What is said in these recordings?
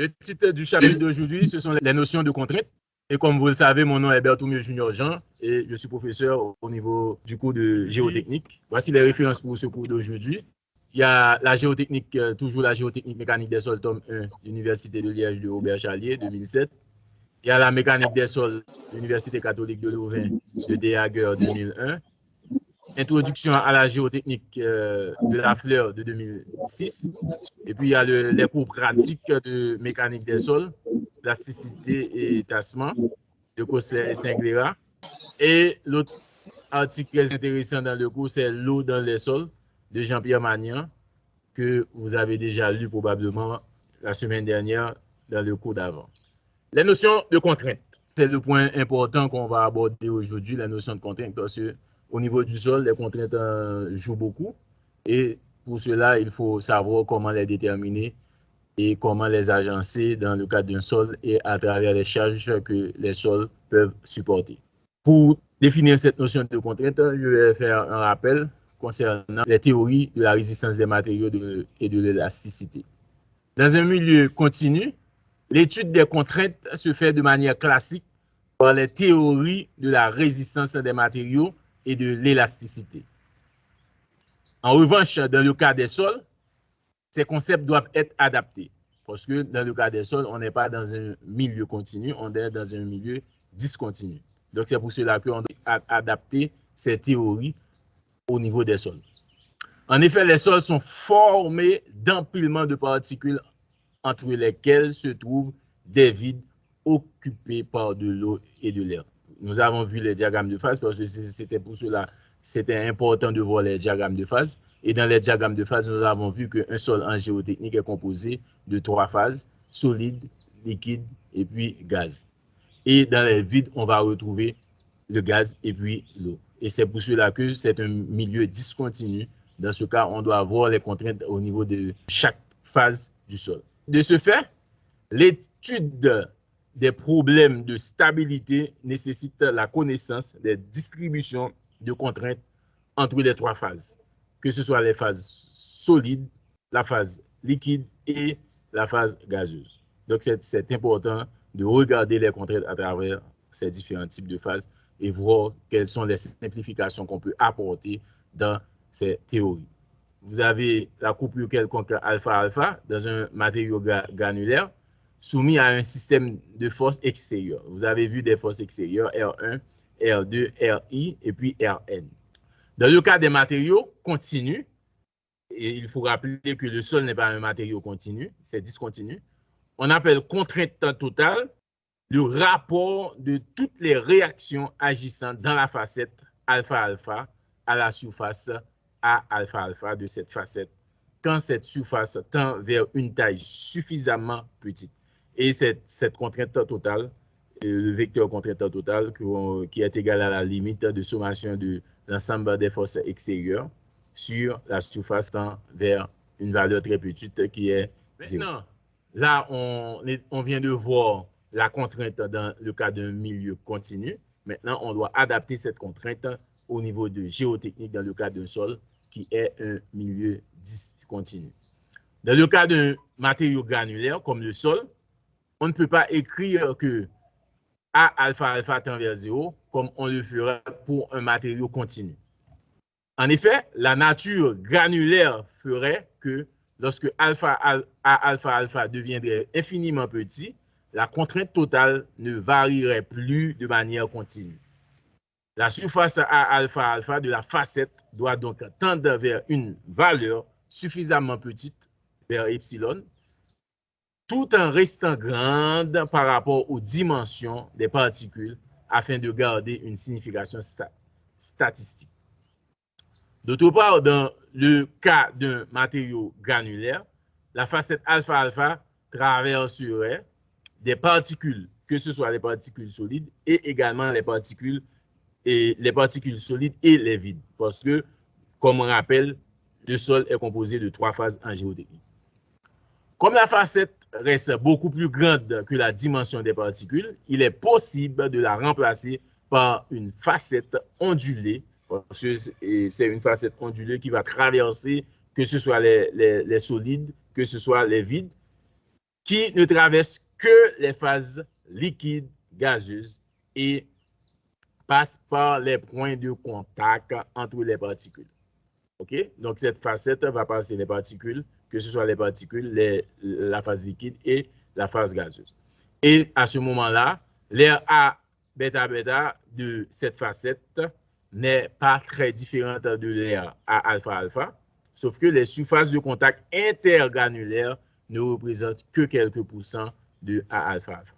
Le titre du chapitre d'aujourd'hui, ce sont les notions de contrainte. Et comme vous le savez, mon nom est Bertoumio Junior Jean et je suis professeur au niveau du cours de géotechnique. Voici les références pour ce cours d'aujourd'hui. Il y a la géotechnique, toujours la géotechnique mécanique des sols, tome 1, Université de Liège de Robert Charlier, 2007. Il y a la mécanique des sols, Université catholique de Louvain de Dehager, 2001. Introduction à la géotechnique de la Fleur de 2006. Et puis, il y a les cours pratiques de mécanique des sols, plasticité et tassement de Cosset et Singlera. Et l'autre article très intéressant dans le cours, c'est L'eau dans les sols de Jean-Pierre Magnan, que vous avez déjà lu probablement la semaine dernière dans le cours d'avant. Les notions de contrainte, c'est le point important qu'on va aborder aujourd'hui, la notion de contrainte, parce qu'au niveau du sol, les contraintes jouent beaucoup. Et pour cela, il faut savoir comment les déterminer et comment les agencer dans le cadre d'un sol et à travers les charges que les sols peuvent supporter. Pour définir cette notion de contrainte, je vais faire un rappel concernant les théories de la résistance des matériaux et de l'élasticité. Dans un milieu continu, l'étude des contraintes se fait de manière classique par les théories de la résistance des matériaux et de l'élasticité. En revanche, dans le cas des sols, ces concepts doivent être adaptés. Parce que dans le cas des sols, on n'est pas dans un milieu continu, on est dans un milieu discontinu. Donc, c'est pour cela qu'on doit adapter ces théories au niveau des sols. En effet, les sols sont formés d'empilements de particules entre lesquelles se trouvent des vides occupés par de l'eau et de l'air. Nous avons vu les diagrammes de phase parce que c'était pour cela c'était important de voir les diagrammes de phase. Et dans les diagrammes de phase, nous avons vu qu'un sol en géotechnique est composé de 3 phases, solide, liquide et puis gaz. Et dans les vides, on va retrouver le gaz et puis l'eau. Et c'est pour cela que c'est un milieu discontinu. Dans ce cas, on doit avoir les contraintes au niveau de chaque phase du sol. De ce fait, l'étude des problèmes de stabilité nécessite la connaissance des distributions de contraintes entre les 3 phases, que ce soit les phases solides, la phase liquide et la phase gazeuse. Donc, c'est important de regarder les contraintes à travers ces différents types de phases et voir quelles sont les simplifications qu'on peut apporter dans ces théories. Vous avez la coupure quelconque alpha-alpha dans un matériau granulaire soumis à un système de force extérieure. Vous avez vu des forces extérieures R1, R2, RI et puis Rn. Dans le cas des matériaux continus, et il faut rappeler que le sol n'est pas un matériau continu, c'est discontinu, on appelle contrainte totale le rapport de toutes les réactions agissant dans la facette alpha-alpha à la surface A alpha-alpha de cette facette quand cette surface tend vers une taille suffisamment petite. Et cette contrainte totale, le vecteur contrainte totale qui est égal à la limite de sommation de l'ensemble des forces extérieures sur la surface tend vers une valeur très petite qui est 0. Maintenant, là, on vient de voir la contrainte dans le cas d'un milieu continu. Maintenant, on doit adapter cette contrainte au niveau de géotechnique dans le cas d'un sol qui est un milieu discontinu. Dans le cas d'un matériau granulaire comme le sol, on ne peut pas écrire que A alpha alpha tend vers 0 comme on le ferait pour un matériau continu. En effet, la nature granulaire ferait que lorsque alpha alpha deviendrait infiniment petit, la contrainte totale ne varierait plus de manière continue. La surface A alpha alpha de la facette doit donc tendre vers une valeur suffisamment petite, vers epsilon, tout en restant grande par rapport aux dimensions des particules afin de garder une signification statistique. D'autre part, dans le cas d'un matériau granulaire, la facette alpha-alpha traverserait des particules, que ce soit les particules solides et également les particules solides et les vides. Parce que, comme on rappelle, le sol est composé de 3 phases en géotechnique. Comme la facette reste beaucoup plus grande que la dimension des particules, il est possible de la remplacer par une facette ondulée, parce que c'est une facette ondulée qui va traverser, que ce soit les solides, que ce soit les vides, qui ne traverse que les phases liquides, gazeuses et passe par les points de contact entre les particules. OK? Donc, cette facette va passer les particules, que ce soit les particules, la phase liquide et la phase gazeuse. Et à ce moment-là, l'air A bêta bêta de cette facette n'est pas très différente de l'air A alpha alpha, sauf que les surfaces de contact intergranulaires ne représentent que quelques pourcents de A alpha alpha.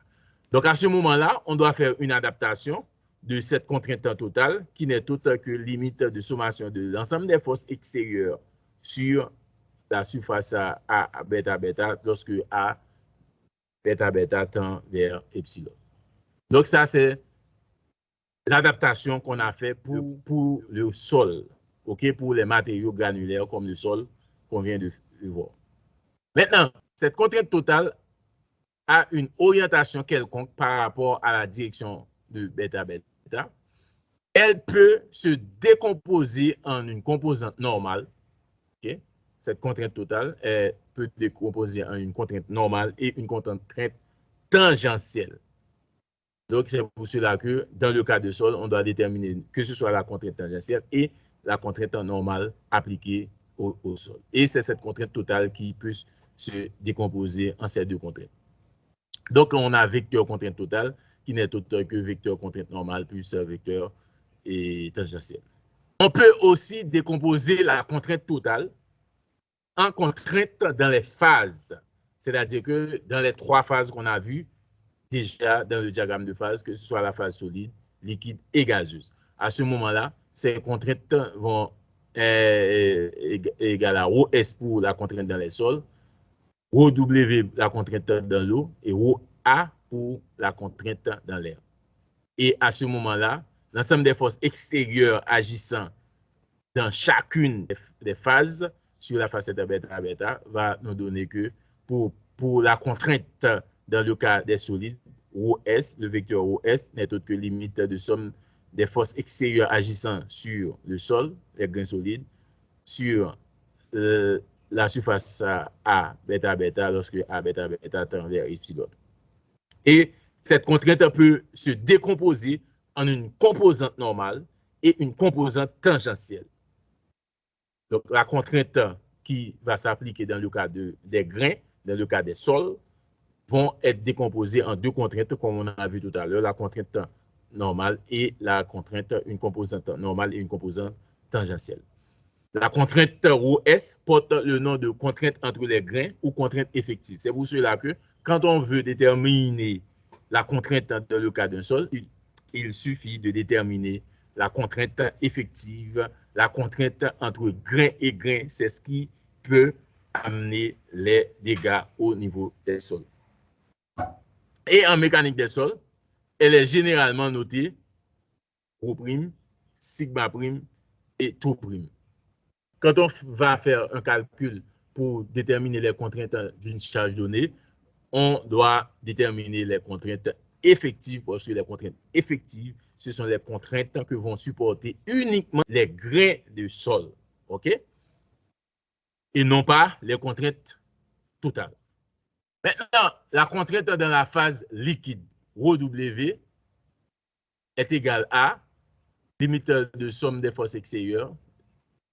Donc, à ce moment-là, on doit faire une adaptation de cette contrainte totale qui n'est autre que limite de sommation de l'ensemble des forces extérieures sur la surface A bêta bêta lorsque A bêta bêta tend vers epsilon. Donc, ça, c'est l'adaptation qu'on a fait pour le sol, okay, pour les matériaux granulaires comme le sol qu'on vient de voir. Maintenant, cette contrainte totale a une orientation quelconque par rapport à la direction de bêta bêta. Elle peut se décomposer en une composante normale. Okay? Cette contrainte totale peut se décomposer en une contrainte normale et une contrainte tangentielle. Donc, c'est pour cela que dans le cas de sol, on doit déterminer que ce soit la contrainte tangentielle et la contrainte normale appliquée au sol. Et c'est cette contrainte totale qui peut se décomposer en ces deux contraintes. Donc, on a vecteur contrainte totale qui n'est autre que vecteur contrainte normale plus vecteur et tangentielle. On peut aussi décomposer la contrainte totale en contrainte dans les phases. C'est-à-dire que dans les trois phases qu'on a vues déjà dans le diagramme de phase, que ce soit la phase solide, liquide et gazeuse. À ce moment-là, ces contraintes vont égal à ρS pour la contrainte dans les sols, ρW la contrainte dans l'eau et ρA pour la contrainte dans l'air. Et à ce moment-là, l'ensemble des forces extérieures agissant dans chacune des phases sur la facette bêta bêta va nous donner que pour la contrainte dans le cas des solides, ρS, le vecteur ρS n'est autre que limite de somme des forces extérieures agissant sur le sol, les grains solides, sur la surface A bêta bêta lorsque A bêta bêta tend vers epsilon. Et cette contrainte peut se décomposer en une composante normale et une composante tangentielle. Donc, la contrainte qui va s'appliquer dans le cas des grains, dans le cas des sols, vont être décomposées en deux contraintes, comme on a vu tout à l'heure, la contrainte normale et la contrainte, une composante normale et une composante tangentielle. La contrainte ρS porte le nom de contrainte entre les grains ou contrainte effective. C'est pour cela que quand on veut déterminer la contrainte dans le cas d'un sol, il suffit de déterminer la contrainte effective, la contrainte entre grain et grain. C'est ce qui peut amener les dégâts au niveau des sols. Et en mécanique des sols, elle est généralement notée ρ'P, σ'P et τ'P. Quand on va faire un calcul pour déterminer les contraintes d'une charge donnée, on doit déterminer les contraintes effectives, parce que les contraintes effectives, ce sont les contraintes que vont supporter uniquement les grains de sol, OK? Et non pas les contraintes totales. Maintenant, la contrainte dans la phase liquide, ρW, est égale à limite de somme des forces extérieures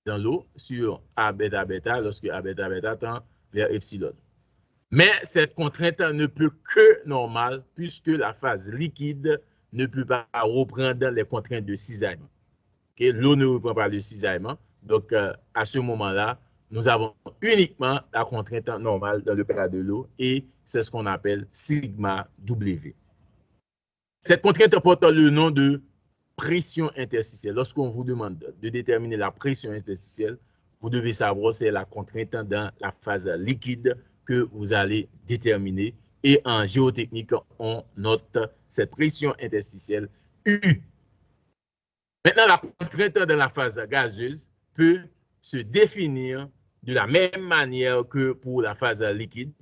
dans l'eau sur A bêta bêta lorsque A bêta bêta tend vers epsilon. Mais cette contrainte ne peut que normale puisque la phase liquide ne peut pas reprendre les contraintes de cisaillement. Okay? L'eau ne reprend pas le cisaillement. Donc, à ce moment-là, nous avons uniquement la contrainte normale dans le cas de l'eau et c'est ce qu'on appelle sigma W. Cette contrainte porte le nom de pression interstitielle. Lorsqu'on vous demande de déterminer la pression interstitielle, vous devez savoir c'est la contrainte dans la phase liquide que vous allez déterminer. Et en géotechnique, on note cette pression interstitielle U. Maintenant, la contrainte dans la phase gazeuse peut se définir de la même manière que pour la phase liquide.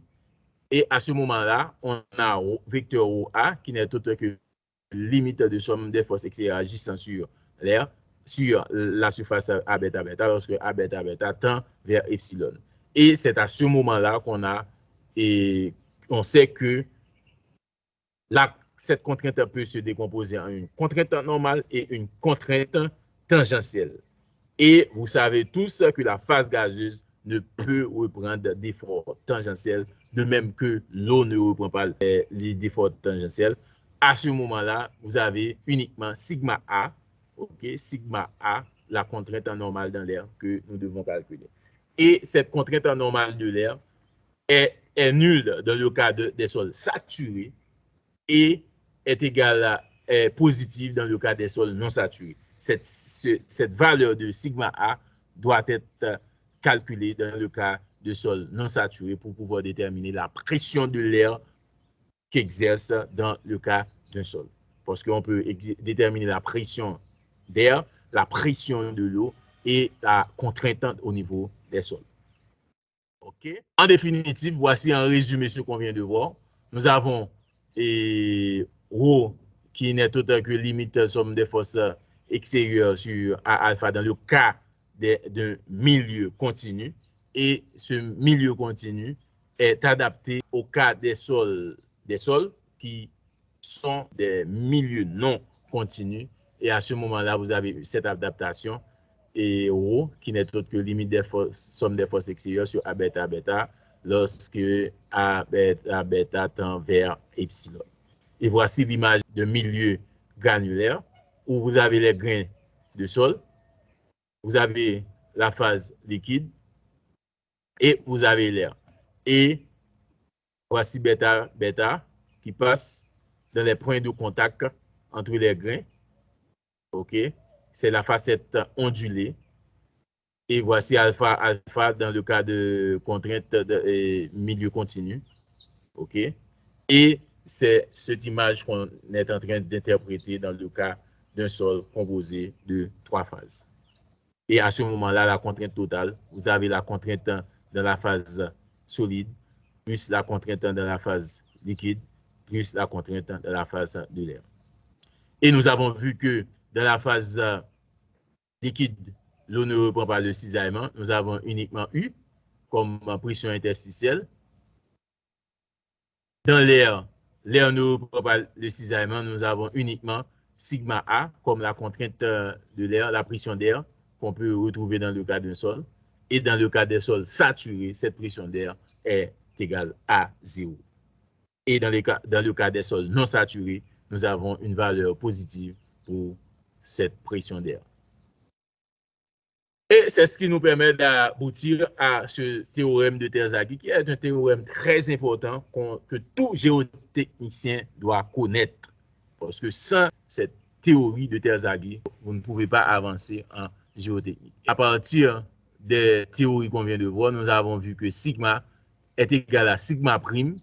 Et à ce moment-là, on a vecteur ρA qui n'est autre que limite de somme des forces extérieures agissant sur l'air, sur la surface A bêta bêta, lorsque A bêta bêta tend vers epsilon. Et c'est à ce moment-là qu'on a on sait que cette contrainte peut se décomposer en une contrainte normale et une contrainte tangentielle. Et vous savez tous que la phase gazeuse ne peut reprendre d'efforts tangentiels, de même que l'eau ne reprend pas les efforts tangentiels. À ce moment-là, vous avez uniquement sigma A, sigma A, la contrainte normale dans l'air que nous devons calculer. Et cette contrainte normale de l'air est nulle dans le cas des sols saturés et est égale à positive dans le cas des sols non saturés. Cette valeur de sigma A doit être calculée dans le cas de sols non saturés pour pouvoir déterminer la pression de l'air qu'exerce dans le cas d'un sol. Parce qu'on peut déterminer la pression d'air, la pression de l'eau et la contrainte au niveau des sols. Okay. En définitive, voici en résumé ce qu'on vient de voir. Nous avons ρ qui n'est autre que limite somme des forces extérieures sur A alpha dans le cas d'un milieu continu. Et ce milieu continu est adapté au cas des sols qui sont des milieux non continus. Et à ce moment-là, vous avez cette adaptation et ρ qui n'est autre que limite des forces, somme des forces extérieures sur A bêta bêta lorsque A bêta tend vers epsilon. Et voici l'image de milieu granulaire où vous avez les grains de sol, vous avez la phase liquide et vous avez l'air. Et voici bêta bêta qui passe dans les points de contact entre les grains. Ok, c'est la facette ondulée. Et voici alpha alpha dans le cas de contrainte de milieu continu. Ok, et c'est cette image qu'on est en train d'interpréter dans le cas d'un sol composé de 3 phases. Et à ce moment-là, la contrainte totale, vous avez la contrainte dans la phase solide, plus la contrainte dans la phase liquide, plus la contrainte dans la phase de l'air. Et nous avons vu que dans la phase liquide, l'eau ne reprend pas le cisaillement. Nous avons uniquement U comme pression interstitielle. Dans l'air, l'air ne reprend pas le cisaillement. Nous avons uniquement sigma A comme la contrainte de l'air, la pression d'air qu'on peut retrouver dans le cas d'un sol. Et dans le cas des sols saturés, cette pression d'air est égale à 0. Et dans le cas des sols non saturés, nous avons une valeur positive pour cette pression d'air. Et c'est ce qui nous permet d'aboutir à ce théorème de Terzaghi, qui est un théorème très important que tout géotechnicien doit connaître. Parce que sans cette théorie de Terzaghi, vous ne pouvez pas avancer en géotechnique. À partir des théories qu'on vient de voir, nous avons vu que sigma est égal à sigma prime,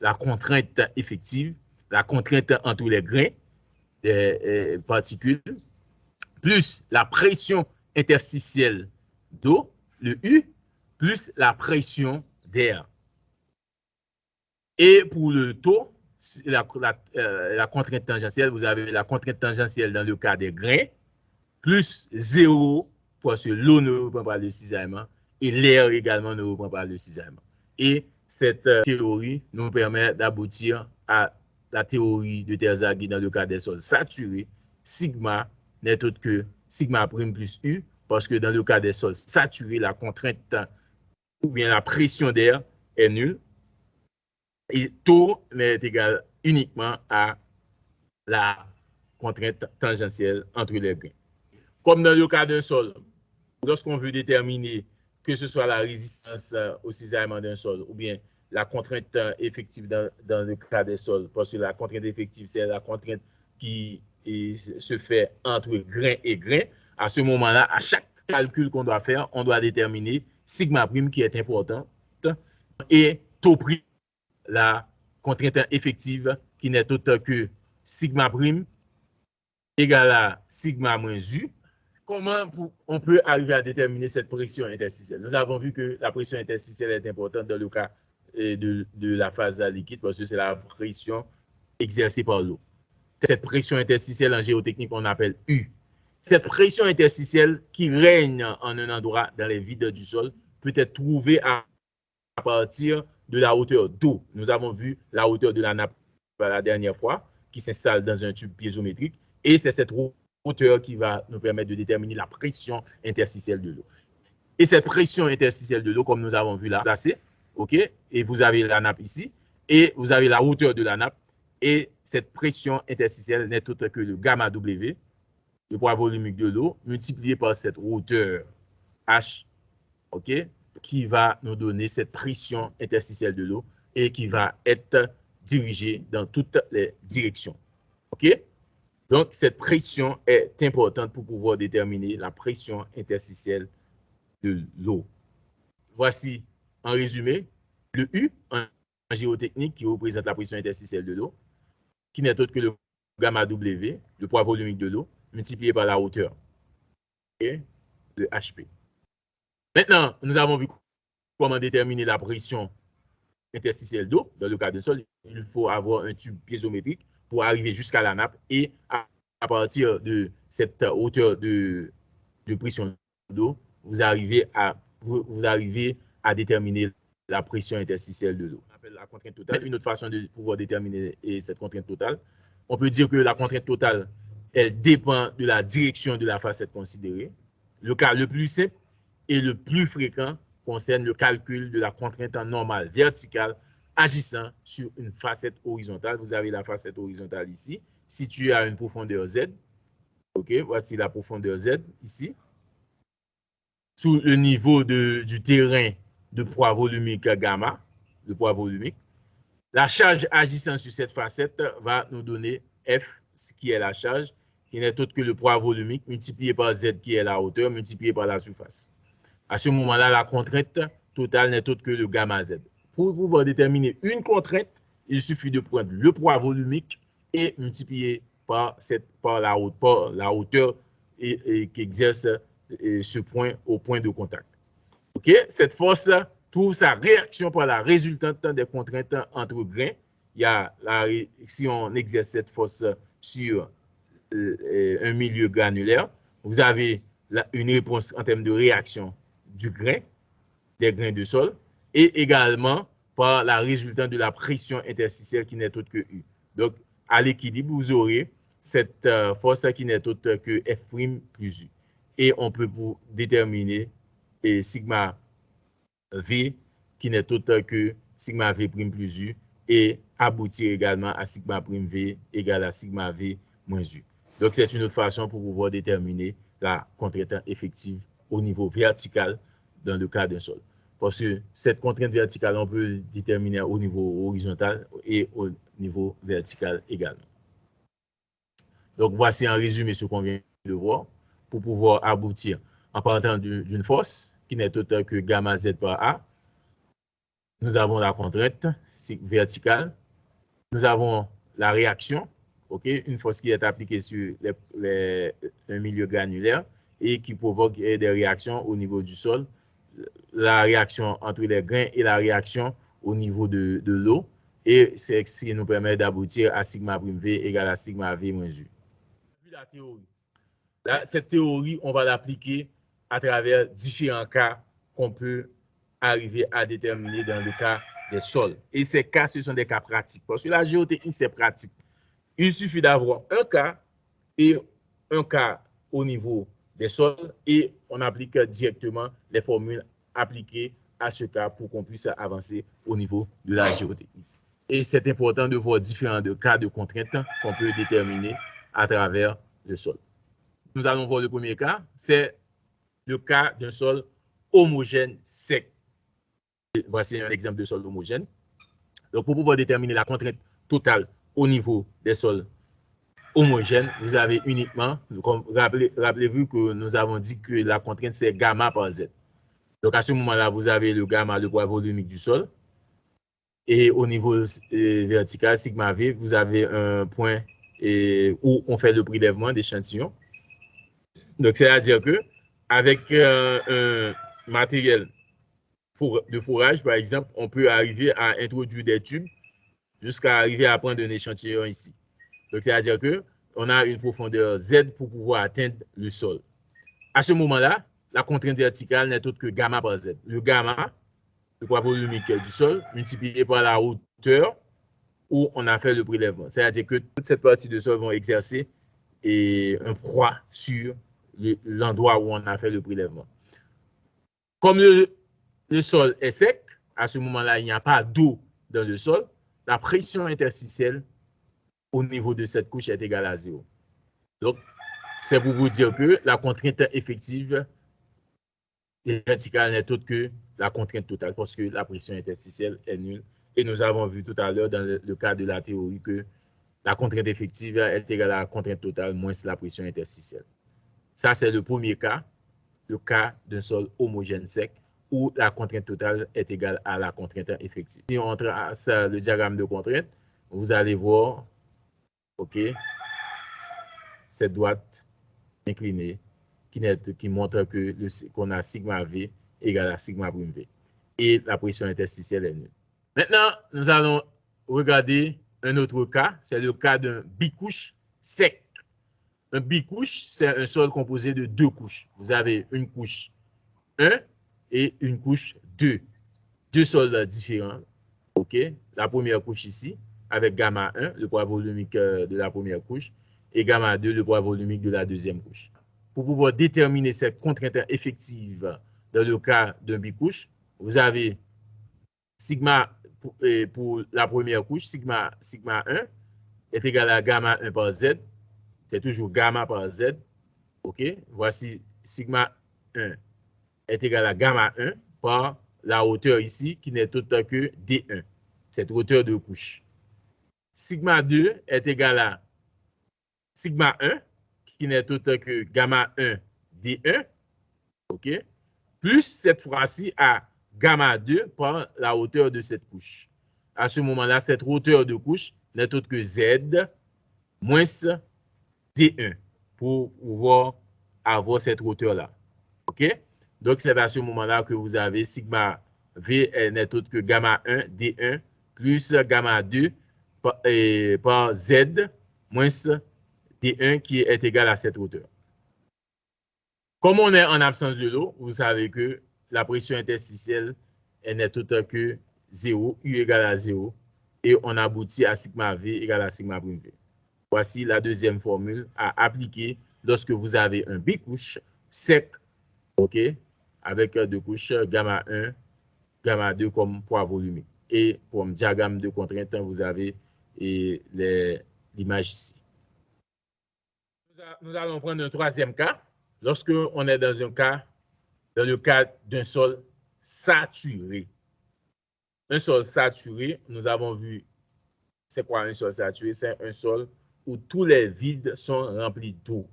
la contrainte effective, la contrainte entre les grains des particules, plus la pression interstitielle d'eau, le U, plus la pression d'air. Et pour le taux, la contrainte tangentielle, vous avez la contrainte tangentielle dans le cas des grains, plus 0, parce que l'eau ne reprend pas le cisaillement, et l'air également ne reprend pas le cisaillement. Et cette théorie nous permet d'aboutir à la théorie de Terzaghi dans le cas des sols saturés. Sigma n'est autre que sigma prime plus U, parce que dans le cas des sols saturés, la contrainte ou bien la pression d'air est nulle. Et taux n'est égal uniquement à la contrainte tangentielle entre les grains. Comme dans le cas d'un sol, lorsqu'on veut déterminer que ce soit la résistance au cisaillement d'un sol ou bien la contrainte effective dans le cas des sols, parce que la contrainte effective, c'est la contrainte qui se fait entre grain et grain. À ce moment-là, à chaque calcul qu'on doit faire, on doit déterminer sigma prime qui est important et taux prime, la contrainte effective qui n'est autre que sigma prime égale à sigma moins U. Comment on peut arriver à déterminer cette pression interstitielle? Nous avons vu que la pression interstitielle est importante dans le cas de la phase liquide parce que c'est la pression exercée par l'eau. Cette pression interstitielle en géotechnique, on appelle U. Cette pression interstitielle qui règne en un endroit dans les vides du sol peut être trouvée à partir de la hauteur d'eau. Nous avons vu la hauteur de la nappe la dernière fois, qui s'installe dans un tube piézométrique, et c'est cette hauteur qui va nous permettre de déterminer la pression interstitielle de l'eau. Et cette pression interstitielle de l'eau, comme nous avons vu là, placée, ok, et vous avez la nappe ici, et vous avez la hauteur de la nappe, et cette pression interstitielle n'est autre que le gamma W, le poids volumique de l'eau, multiplié par cette hauteur H, ok, qui va nous donner cette pression interstitielle de l'eau et qui va être dirigée dans toutes les directions. Ok? Donc, cette pression est importante pour pouvoir déterminer la pression interstitielle de l'eau. Voici, en résumé, le U en géotechnique qui représente la pression interstitielle de l'eau, qui n'est autre que le gamma W, le poids volumique de l'eau, multiplié par la hauteur, et le HP. Maintenant, nous avons vu comment déterminer la pression interstitielle d'eau. Dans le cas de sol, il faut avoir un tube piézométrique pour arriver jusqu'à la nappe et à partir de cette hauteur de pression d'eau, vous arrivez à déterminer la pression interstitielle de l'eau. On appelle la contrainte totale. Une autre façon de pouvoir déterminer cette contrainte totale, on peut dire que la contrainte totale, elle dépend de la direction de la facette considérée. Le cas le plus simple et le plus fréquent concerne le calcul de la contrainte normale verticale agissant sur une facette horizontale. Vous avez la facette horizontale ici, située à une profondeur Z. OK, voici la profondeur Z ici. Sous le niveau du terrain de poids volumique gamma, le poids volumique, la charge agissant sur cette facette va nous donner F, ce qui est la charge, qui n'est autre que le poids volumique multiplié par Z, qui est la hauteur, multiplié par la surface. À ce moment-là, la contrainte totale n'est autre que le gamma Z. Pour pouvoir déterminer une contrainte, il suffit de prendre le poids volumique et multiplier par la hauteur qui exerce ce point au point de contact. Okay? Cette force trouve sa réaction par la résultante des contraintes entre grains. Si on exerce cette force sur un milieu granulaire, vous avez une réponse en termes de réaction du grain, des grains de sol, et également par la résultante de la pression interstitielle qui n'est autre que U. Donc, à l'équilibre, vous aurez cette force qui n'est autre que F' plus U. Et on peut déterminer sigma V qui n'est autre que sigma V' plus U et aboutir également à sigma prime V égale à sigma V moins U. Donc, c'est une autre façon pour pouvoir déterminer la contrainte effective au niveau vertical dans le cas d'un sol. Parce que cette contrainte verticale, on peut déterminer au niveau horizontal et au niveau vertical également. Donc, voici en résumé ce qu'on vient de voir pour pouvoir aboutir en partant d'une force qui n'est autre que gamma Z par A. Nous avons la contrainte verticale. Nous avons la réaction, okay? Une force qui est appliquée sur un milieu granulaire et qui provoque des réactions au niveau du sol. La réaction entre les grains et la réaction au niveau de l'eau. Et c'est ce qui nous permet d'aboutir à sigma prime V égale à sigma V moins U. La théorie. Là, cette théorie, on va l'appliquer à travers différents cas qu'on peut arriver à déterminer dans le cas des sols. Et ces cas, ce sont des cas pratiques. Parce que la géotechnie, c'est pratique. Il suffit d'avoir un cas et un cas au niveau des sols et on applique directement les formules appliquées à ce cas pour qu'on puisse avancer au niveau de la géotechnie. Et c'est important de voir différents cas de contraintes qu'on peut déterminer à travers le sol. Nous allons voir le premier cas, c'est le cas d'un sol homogène sec. Voici un exemple de sol homogène. Donc, pour pouvoir déterminer la contrainte totale au niveau des sols homogènes, vous avez uniquement, rappelez-vous que nous avons dit que la contrainte, c'est gamma par Z. Donc, à ce moment-là, vous avez le gamma, le poids volumique du sol. Et au niveau vertical, sigma V, vous avez un point où on fait le prélèvement d'échantillons. Donc, c'est-à-dire que avec un matériel de forage, par exemple, on peut arriver à introduire des tubes jusqu'à arriver à prendre un échantillon ici. Donc, c'est-à-dire qu'on a une profondeur Z pour pouvoir atteindre le sol. À ce moment-là, la contrainte verticale n'est autre que gamma par Z. Le gamma, le poids volumique du sol, multiplié par la hauteur où on a fait le prélèvement. C'est-à-dire que toute cette partie de sol va exercer un poids sur l'endroit où on a fait le prélèvement. Comme le sol est sec, à ce moment-là, il n'y a pas d'eau dans le sol, la pression interstitielle au niveau de cette couche est égale à 0. Donc, c'est pour vous dire que la contrainte effective verticale n'est autre que la contrainte totale parce que la pression interstitielle est nulle. Et nous avons vu tout à l'heure dans le cas de la théorie que la contrainte effective est égale à la contrainte totale moins la pression interstitielle. Ça, c'est le premier cas, le cas d'un sol homogène sec où la contrainte totale est égale à la contrainte effective. Si on trace le diagramme de contrainte, vous allez voir, OK, cette droite inclinée qui montre qu'on a sigma V égale à sigma prime V. Et la pression interstitielle est nulle. Maintenant, nous allons regarder un autre cas, c'est le cas d'un bicouche sec. Un bicouche, c'est un sol composé de deux couches. Vous avez une couche 1 et une couche 2. Deux sols différents. OK? La première couche ici, avec gamma 1, le poids volumique de la première couche, et gamma 2, le poids volumique de la deuxième couche. Pour pouvoir déterminer cette contrainte effective dans le cas d'un bicouche, vous avez sigma pour la première couche, sigma 1 est égal à gamma 1 par Z. C'est toujours gamma par Z. OK? Voici sigma 1 est égal à gamma 1 par la hauteur ici qui n'est autre que D1, cette hauteur de couche. Sigma 2 est égal à sigma 1 qui n'est autre que gamma 1 D1, OK? Plus cette fois-ci à gamma 2 par la hauteur de cette couche. À ce moment-là, cette hauteur de couche n'est autre que Z moins D1 pour pouvoir avoir cette hauteur-là. OK? Donc, c'est à ce moment-là que vous avez sigma V n'est autre que gamma 1 D1 plus gamma 2 par Z moins D1 qui est égal à cette hauteur. Comme on est en absence de l'eau, vous savez que la pression interstitielle n'est autre que 0, U égale à 0, et on aboutit à sigma V égale à sigma prime V. Voici la deuxième formule à appliquer lorsque vous avez un bicouche sec, OK, avec deux couches, gamma 1, gamma 2 comme poids volumique. Et comme diagramme de contrainte, vous avez l'image ici. Nous allons prendre un troisième cas. Lorsque on est dans le cas d'un sol saturé. Un sol saturé, nous avons vu, c'est quoi un sol saturé? C'est un sol où tous les vides sont remplis d'eau.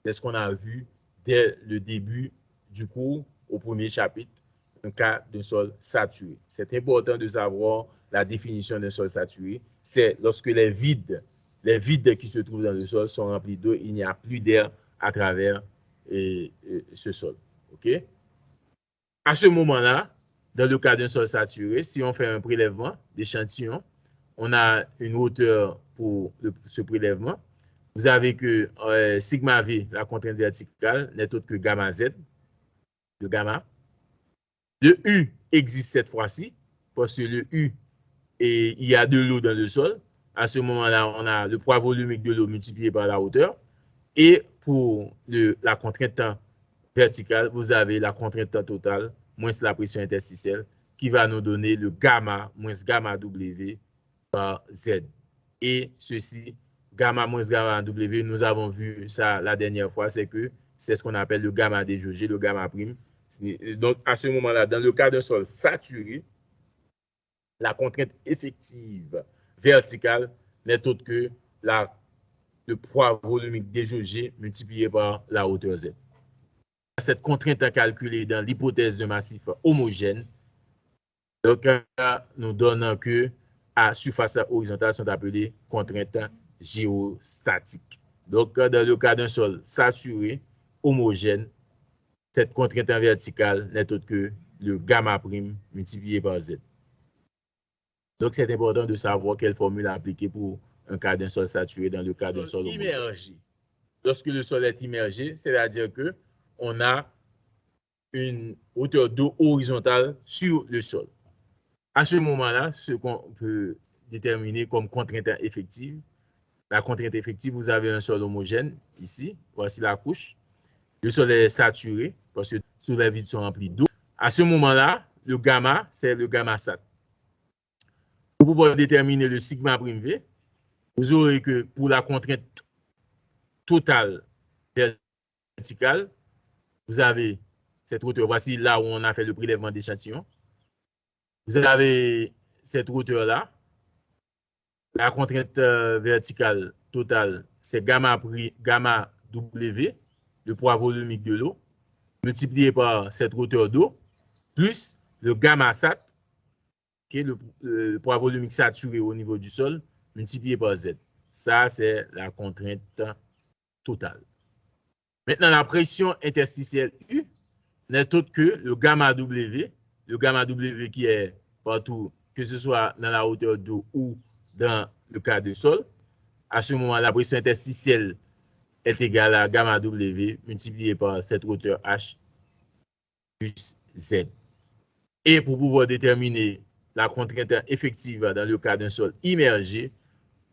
C'est ce qu'on a vu dès le début du cours, au premier chapitre, un cas d'un sol saturé. C'est important de savoir la définition d'un sol saturé. C'est lorsque les vides qui se trouvent dans le sol sont remplis d'eau, il n'y a plus d'air à travers ce sol. OK? À ce moment-là, dans le cas d'un sol saturé, si on fait un prélèvement d'échantillon, on a une hauteur pour ce prélèvement. Vous avez que sigma V, la contrainte verticale, n'est autre que gamma Z, le gamma. Le U existe cette fois-ci, parce que le U, il y a de l'eau dans le sol. À ce moment-là, on a le poids volumique de l'eau multiplié par la hauteur. Et pour la contrainte verticale, vous avez la contrainte totale moins la pression interstitielle qui va nous donner le gamma moins gamma W par Z. Et ceci, gamma moins gamma W, nous avons vu ça la dernière fois, c'est ce qu'on appelle le gamma déjaugé, le gamma prime. Donc, à ce moment-là, dans le cas d'un sol saturé, la contrainte effective verticale n'est autre que le poids volumique déjaugé multiplié par la hauteur Z. Cette contrainte à calculer dans l'hypothèse de massif homogène, donc, nous donne que à surface horizontale sont appelées contraintes géostatiques. Donc, dans le cas d'un sol saturé, homogène, cette contrainte verticale n'est autre que le gamma prime multiplié par Z. Donc, c'est important de savoir quelle formule appliquer pour un cas d'un sol saturé dans le cas d'un sol immergé. Lorsque le sol est immergé, c'est-à-dire qu'on a une hauteur d'eau horizontale sur le sol. À ce moment-là, ce qu'on peut déterminer comme contrainte effective, la contrainte effective, vous avez un sol homogène ici, voici la couche. Le sol est saturé parce que sous les vides sont remplis d'eau. À ce moment-là, le gamma, c'est le gamma sat. Pour pouvoir déterminer le sigma prime V, vous aurez que pour la contrainte totale verticale, vous avez cette hauteur. Voici là où on a fait le prélèvement d'échantillons. Vous avez cette hauteur-là. La contrainte verticale totale, c'est gamma W, le poids volumique de l'eau, multiplié par cette hauteur d'eau, plus le gamma sat, qui est le poids volumique saturé au niveau du sol, multiplié par Z. Ça, c'est la contrainte totale. Maintenant, la pression interstitielle U n'est autre que le gamma W qui est partout, que ce soit dans la hauteur d'eau ou dans le cas de sol. À ce moment, la pression interstitielle est égale à gamma W multiplié par cette hauteur H plus Z. Et pour pouvoir déterminer la contrainte effective dans le cas d'un sol immergé,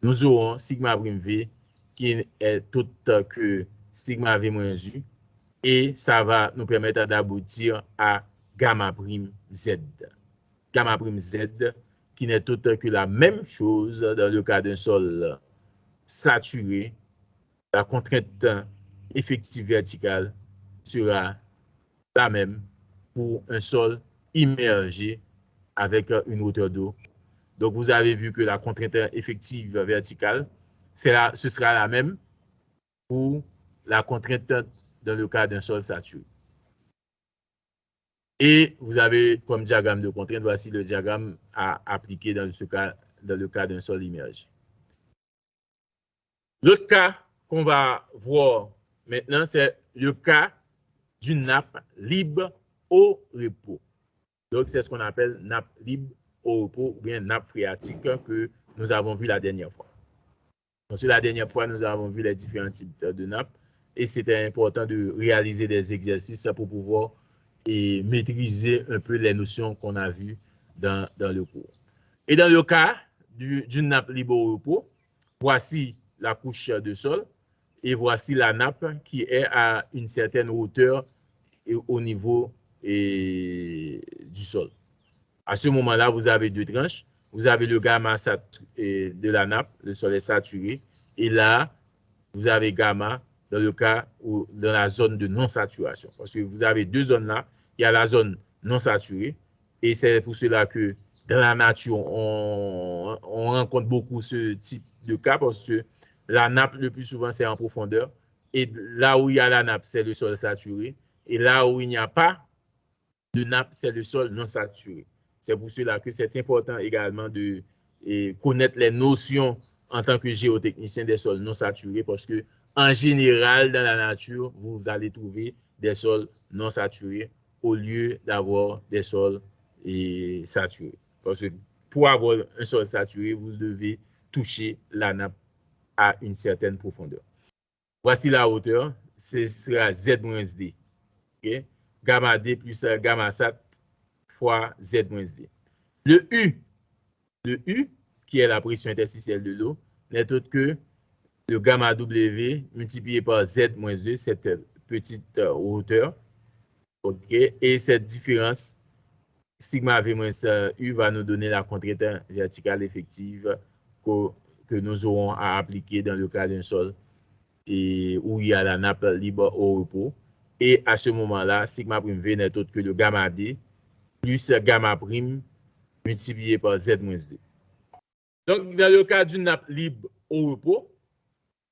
nous aurons sigma prime V qui est tout que sigma V moins U. Et ça va nous permettre d'aboutir à gamma prime Z. Gamma prime Z qui n'est autre que la même chose dans le cas d'un sol saturé. La contrainte effective verticale sera la même pour un sol immergé avec une hauteur d'eau. Donc, vous avez vu que la contrainte effective verticale, ce sera la même pour la contrainte dans le cas d'un sol saturé. Et vous avez comme diagramme de contrainte, voici le diagramme à appliquer dans le cas d'un sol immergé. L'autre cas qu'on va voir maintenant, c'est le cas d'une nappe libre au repos. Donc, c'est ce qu'on appelle nappe libre au repos ou bien nappe phréatique que nous avons vu la dernière fois. Parce que la dernière fois, nous avons vu les différents types de nappes et c'était important de réaliser des exercices pour pouvoir maîtriser un peu les notions qu'on a vues dans le cours. Et dans le cas d'une nappe libre au repos, voici la couche de sol et voici la nappe qui est à une certaine hauteur et au niveau du sol. À ce moment-là, vous avez deux tranches. Vous avez le gamma de la nappe, le sol est saturé. Et là, vous avez gamma dans le cas où, dans la zone de non-saturation. Parce que vous avez deux zones là. Il y a la zone non saturée. Et c'est pour cela que dans la nature, on rencontre beaucoup ce type de cas parce que la nappe, le plus souvent, c'est en profondeur. Et là où il y a la nappe, c'est le sol saturé. Et là où il n'y a pas de nappe, c'est le sol non saturé. C'est pour cela que c'est important également de connaître les notions en tant que géotechnicien des sols non saturés parce que en général, dans la nature, vous allez trouver des sols non saturés au lieu d'avoir des sols saturés. Parce que pour avoir un sol saturé, vous devez toucher la nappe à une certaine profondeur. Voici la hauteur, ce sera Z-D. Okay? Gamma D plus gamma sat fois Z-D. Le U, qui est la pression interstitielle de l'eau, n'est autre que le gamma W multiplié par Z-2, cette petite hauteur. Okay? Et cette différence, sigma V-U, va nous donner la contrainte verticale effective que nous aurons à appliquer dans le cas d'un sol et où il y a la nappe libre au repos. Et à ce moment-là, sigma prime V n'est autre que le gamma D plus gamma prime multiplié par Z-2. Donc, dans le cas d'une nappe libre au repos,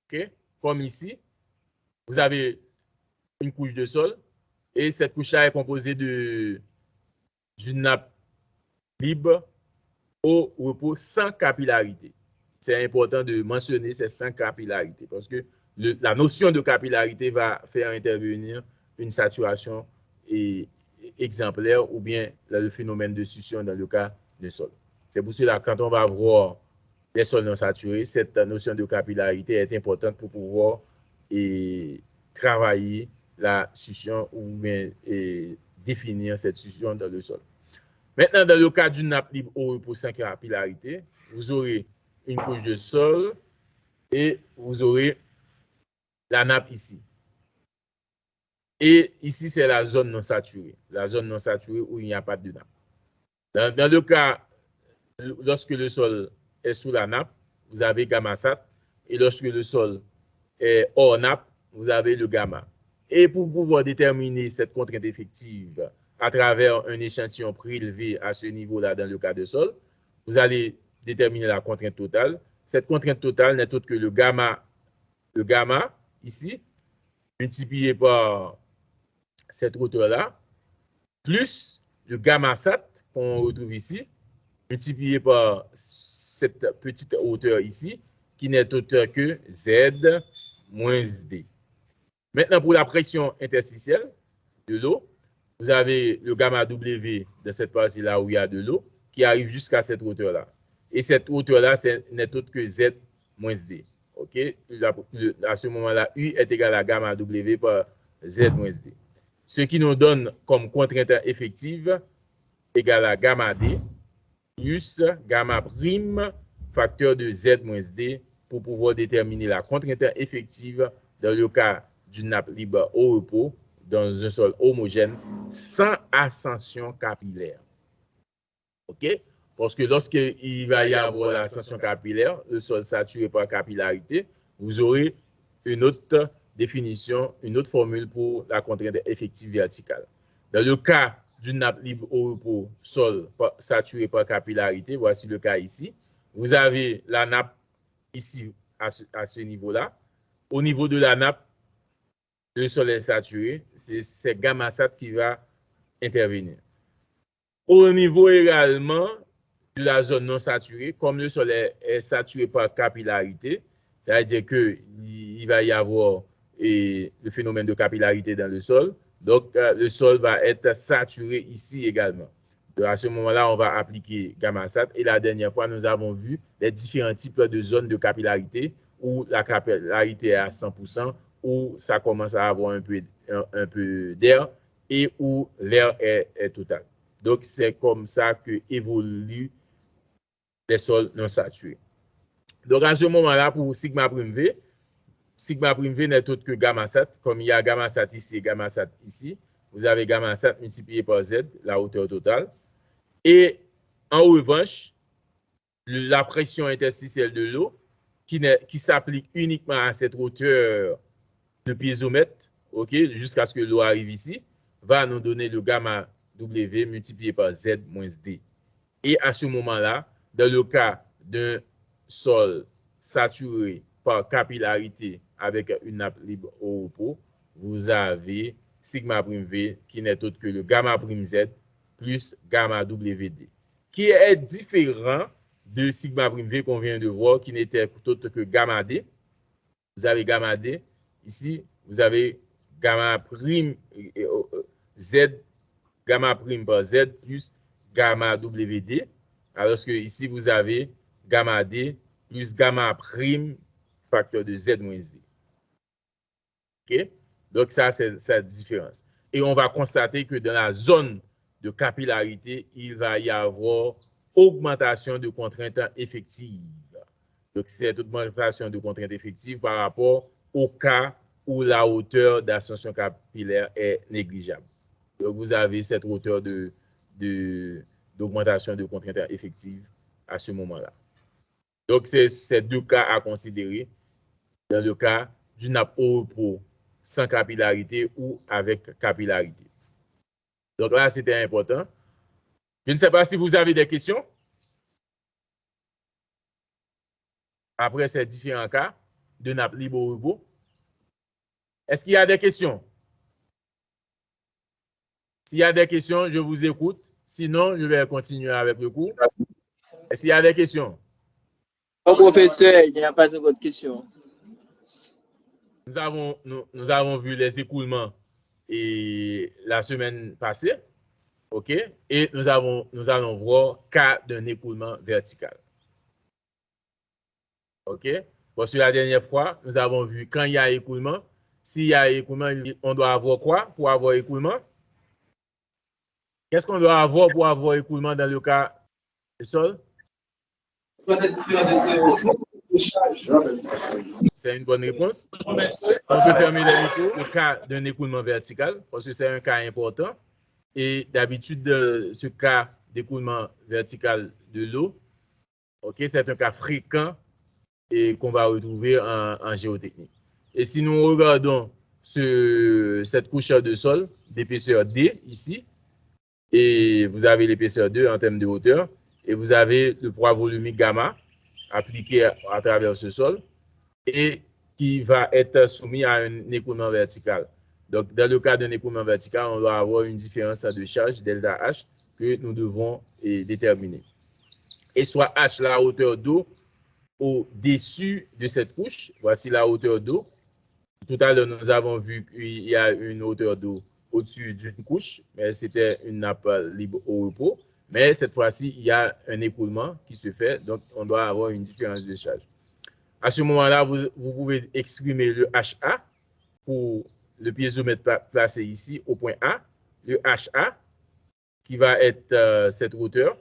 okay, comme ici, vous avez une couche de sol et cette couche-là est composée d'une nappe libre au repos sans capillarité. C'est important de mentionner ces sans capillarité parce que la notion de capillarité va faire intervenir une saturation exemplaire ou bien le phénomène de succion dans le cas de sol. C'est pour cela que quand on va voir les sols non saturés, cette notion de capillarité est importante pour pouvoir travailler la succion ou bien définir cette succion dans le sol. Maintenant, dans le cas d'une nappe libre au repos sans capillarité, vous aurez une couche de sol et vous aurez la nappe ici. Et ici, c'est la zone non saturée. La zone non saturée où il n'y a pas de nappe. Dans le cas, lorsque le sol est sous la nappe, vous avez gamma sat. Et lorsque le sol est hors nappe, vous avez le gamma. Et pour pouvoir déterminer cette contrainte effective à travers un échantillon prélevé à ce niveau-là dans le cas de sol, vous allez déterminer la contrainte totale. Cette contrainte totale n'est autre que le gamma ici, multiplié par cette hauteur-là, plus le gamma sat qu'on retrouve ici, multiplié par cette petite hauteur ici, qui n'est autre que Z moins D. Maintenant, pour la pression interstitielle de l'eau, vous avez le gamma W de cette partie-là où il y a de l'eau, qui arrive jusqu'à cette hauteur-là. Et cette hauteur-là, n'est autre que Z moins D. OK? À ce moment-là, U est égal à gamma W par Z moins D. Ce qui nous donne comme contrainte effective égale à gamma D plus gamma prime facteur de Z moins D pour pouvoir déterminer la contrainte effective dans le cas d'une nappe libre au repos dans un sol homogène sans ascension capillaire. OK? Parce que lorsqu'il va y avoir l'ascension capillaire, le sol saturé par capillarité, vous aurez une autre définition, une autre formule pour la contrainte effective verticale. Dans le cas d'une nappe libre au repos, sol saturé par capillarité, voici le cas ici. Vous avez la nappe ici à ce niveau-là. Au niveau de la nappe, le sol est saturé, c'est gamma sat qui va intervenir. Au niveau également de la zone non saturée, comme le sol est saturé par capillarité, c'est-à-dire qu'il va y avoir le phénomène de capillarité dans le sol, donc le sol va être saturé ici également. Donc, à ce moment-là, on va appliquer gamma sat. Et la dernière fois, nous avons vu les différents types de zones de capillarité où la capillarité est à 100%, où ça commence à avoir un peu d'air et où l'air est total. Donc, c'est comme ça que évoluent les sols non saturés. Donc, à ce moment-là, pour sigma prime V n'est autre que gamma sat. Comme il y a gamma sat ici et gamma sat ici, vous avez gamma sat multiplié par Z, la hauteur totale. Et en revanche, la pression interstitielle de l'eau, qui s'applique uniquement à cette hauteur de piézomètre, okay, jusqu'à ce que l'eau arrive ici, va nous donner le gamma W multiplié par Z moins D. Et à ce moment-là, dans le cas d'un sol saturé par capillarité avec une nappe libre au repos, vous avez sigma prime V qui n'est autre que le gamma prime Z plus gamma WD, qui est différent de sigma prime V qu'on vient de voir, qui n'était autre que gamma D. Vous avez gamma D. Ici, vous avez gamma prime Z, gamma prime par Z plus gamma WD. Alors que ici, vous avez gamma D plus gamma prime facteur de Z moins D. OK? Donc, ça, c'est la différence. Et on va constater que dans la zone de capillarité, il va y avoir augmentation de contrainte effective. Donc, c'est augmentation de contrainte effective par rapport au cas où la hauteur d'ascension capillaire est négligeable. Donc, vous avez cette hauteur d'augmentation de contrainte effective à ce moment-là. Donc, c'est deux cas à considérer dans le cas d'une nappe au repos sans capillarité ou avec capillarité. Donc là, c'était important. Je ne sais pas si vous avez des questions après ces différents cas de nappe libre au repos. Est-ce qu'il y a des questions? S'il y a des questions, je vous écoute. Sinon, je vais continuer avec le cours. Est-ce qu'il y a des questions? Bon, professeur, il n'y a pas de question. Nous avons vu les écoulements et la semaine passée. OK? Et nous allons voir cas d'un écoulement vertical. OK? Parce que la dernière fois, nous avons vu quand il y a écoulement, s'il y a écoulement, on doit avoir quoi pour avoir écoulement? Qu'est-ce qu'on doit avoir pour avoir écoulement dans le cas du sol? C'est une bonne réponse. On peut fermer les micros. Le cas d'un écoulement vertical, parce que c'est un cas important. Et d'habitude, ce cas d'écoulement vertical de l'eau, okay, c'est un cas fréquent et qu'on va retrouver en géotechnique. Et si nous regardons cette couche de sol d'épaisseur D ici, et vous avez l'épaisseur 2 en termes de hauteur, et vous avez le poids volumique gamma appliqué à travers ce sol, et qui va être soumis à un écoulement vertical. Donc, dans le cas d'un écoulement vertical, on doit avoir une différence de charge, delta H, que nous devons déterminer. Et soit H, la hauteur d'eau au-dessus de cette couche. Voici la hauteur d'eau. Tout à l'heure, nous avons vu qu'il y a une hauteur d'eau au-dessus d'une couche, mais c'était une nappe libre au repos. Mais cette fois-ci, il y a un écoulement qui se fait, donc on doit avoir une différence de charge. À ce moment-là, vous pouvez exprimer le HA pour le piézomètre placé ici au point A, le HA qui va être cette hauteur,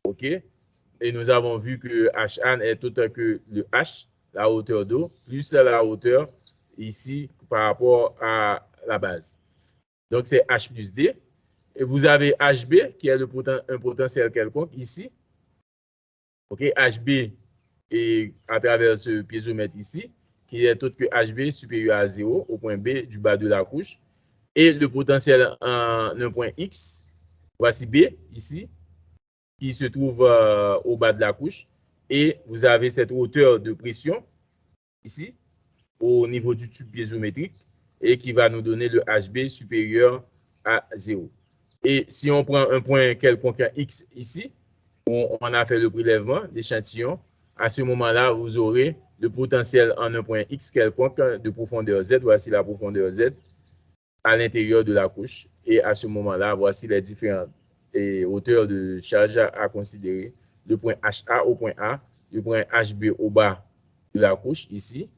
ok? Et nous avons vu que HA est autant que le H, la hauteur d'eau, plus la hauteur ici par rapport à la base. Donc, c'est H plus D. Et vous avez HB qui est un potentiel quelconque ici. OK, HB est à travers ce piézomètre ici, qui est autre que HB supérieur à 0 au point B du bas de la couche. Et le potentiel en un point X, voici B ici, qui se trouve au bas de la couche. Et vous avez cette hauteur de pression ici, au niveau du tube piézométrique, et qui va nous donner le HB supérieur à 0. Et si on prend un point quelconque X ici, où on a fait le prélèvement d'échantillons, à ce moment-là, vous aurez le potentiel en un point X quelconque de profondeur Z. Voici la profondeur Z à l'intérieur de la couche. Et à ce moment-là, voici les différentes hauteurs de charge à considérer. Le point HA au point A, le point HB au bas de la couche ici,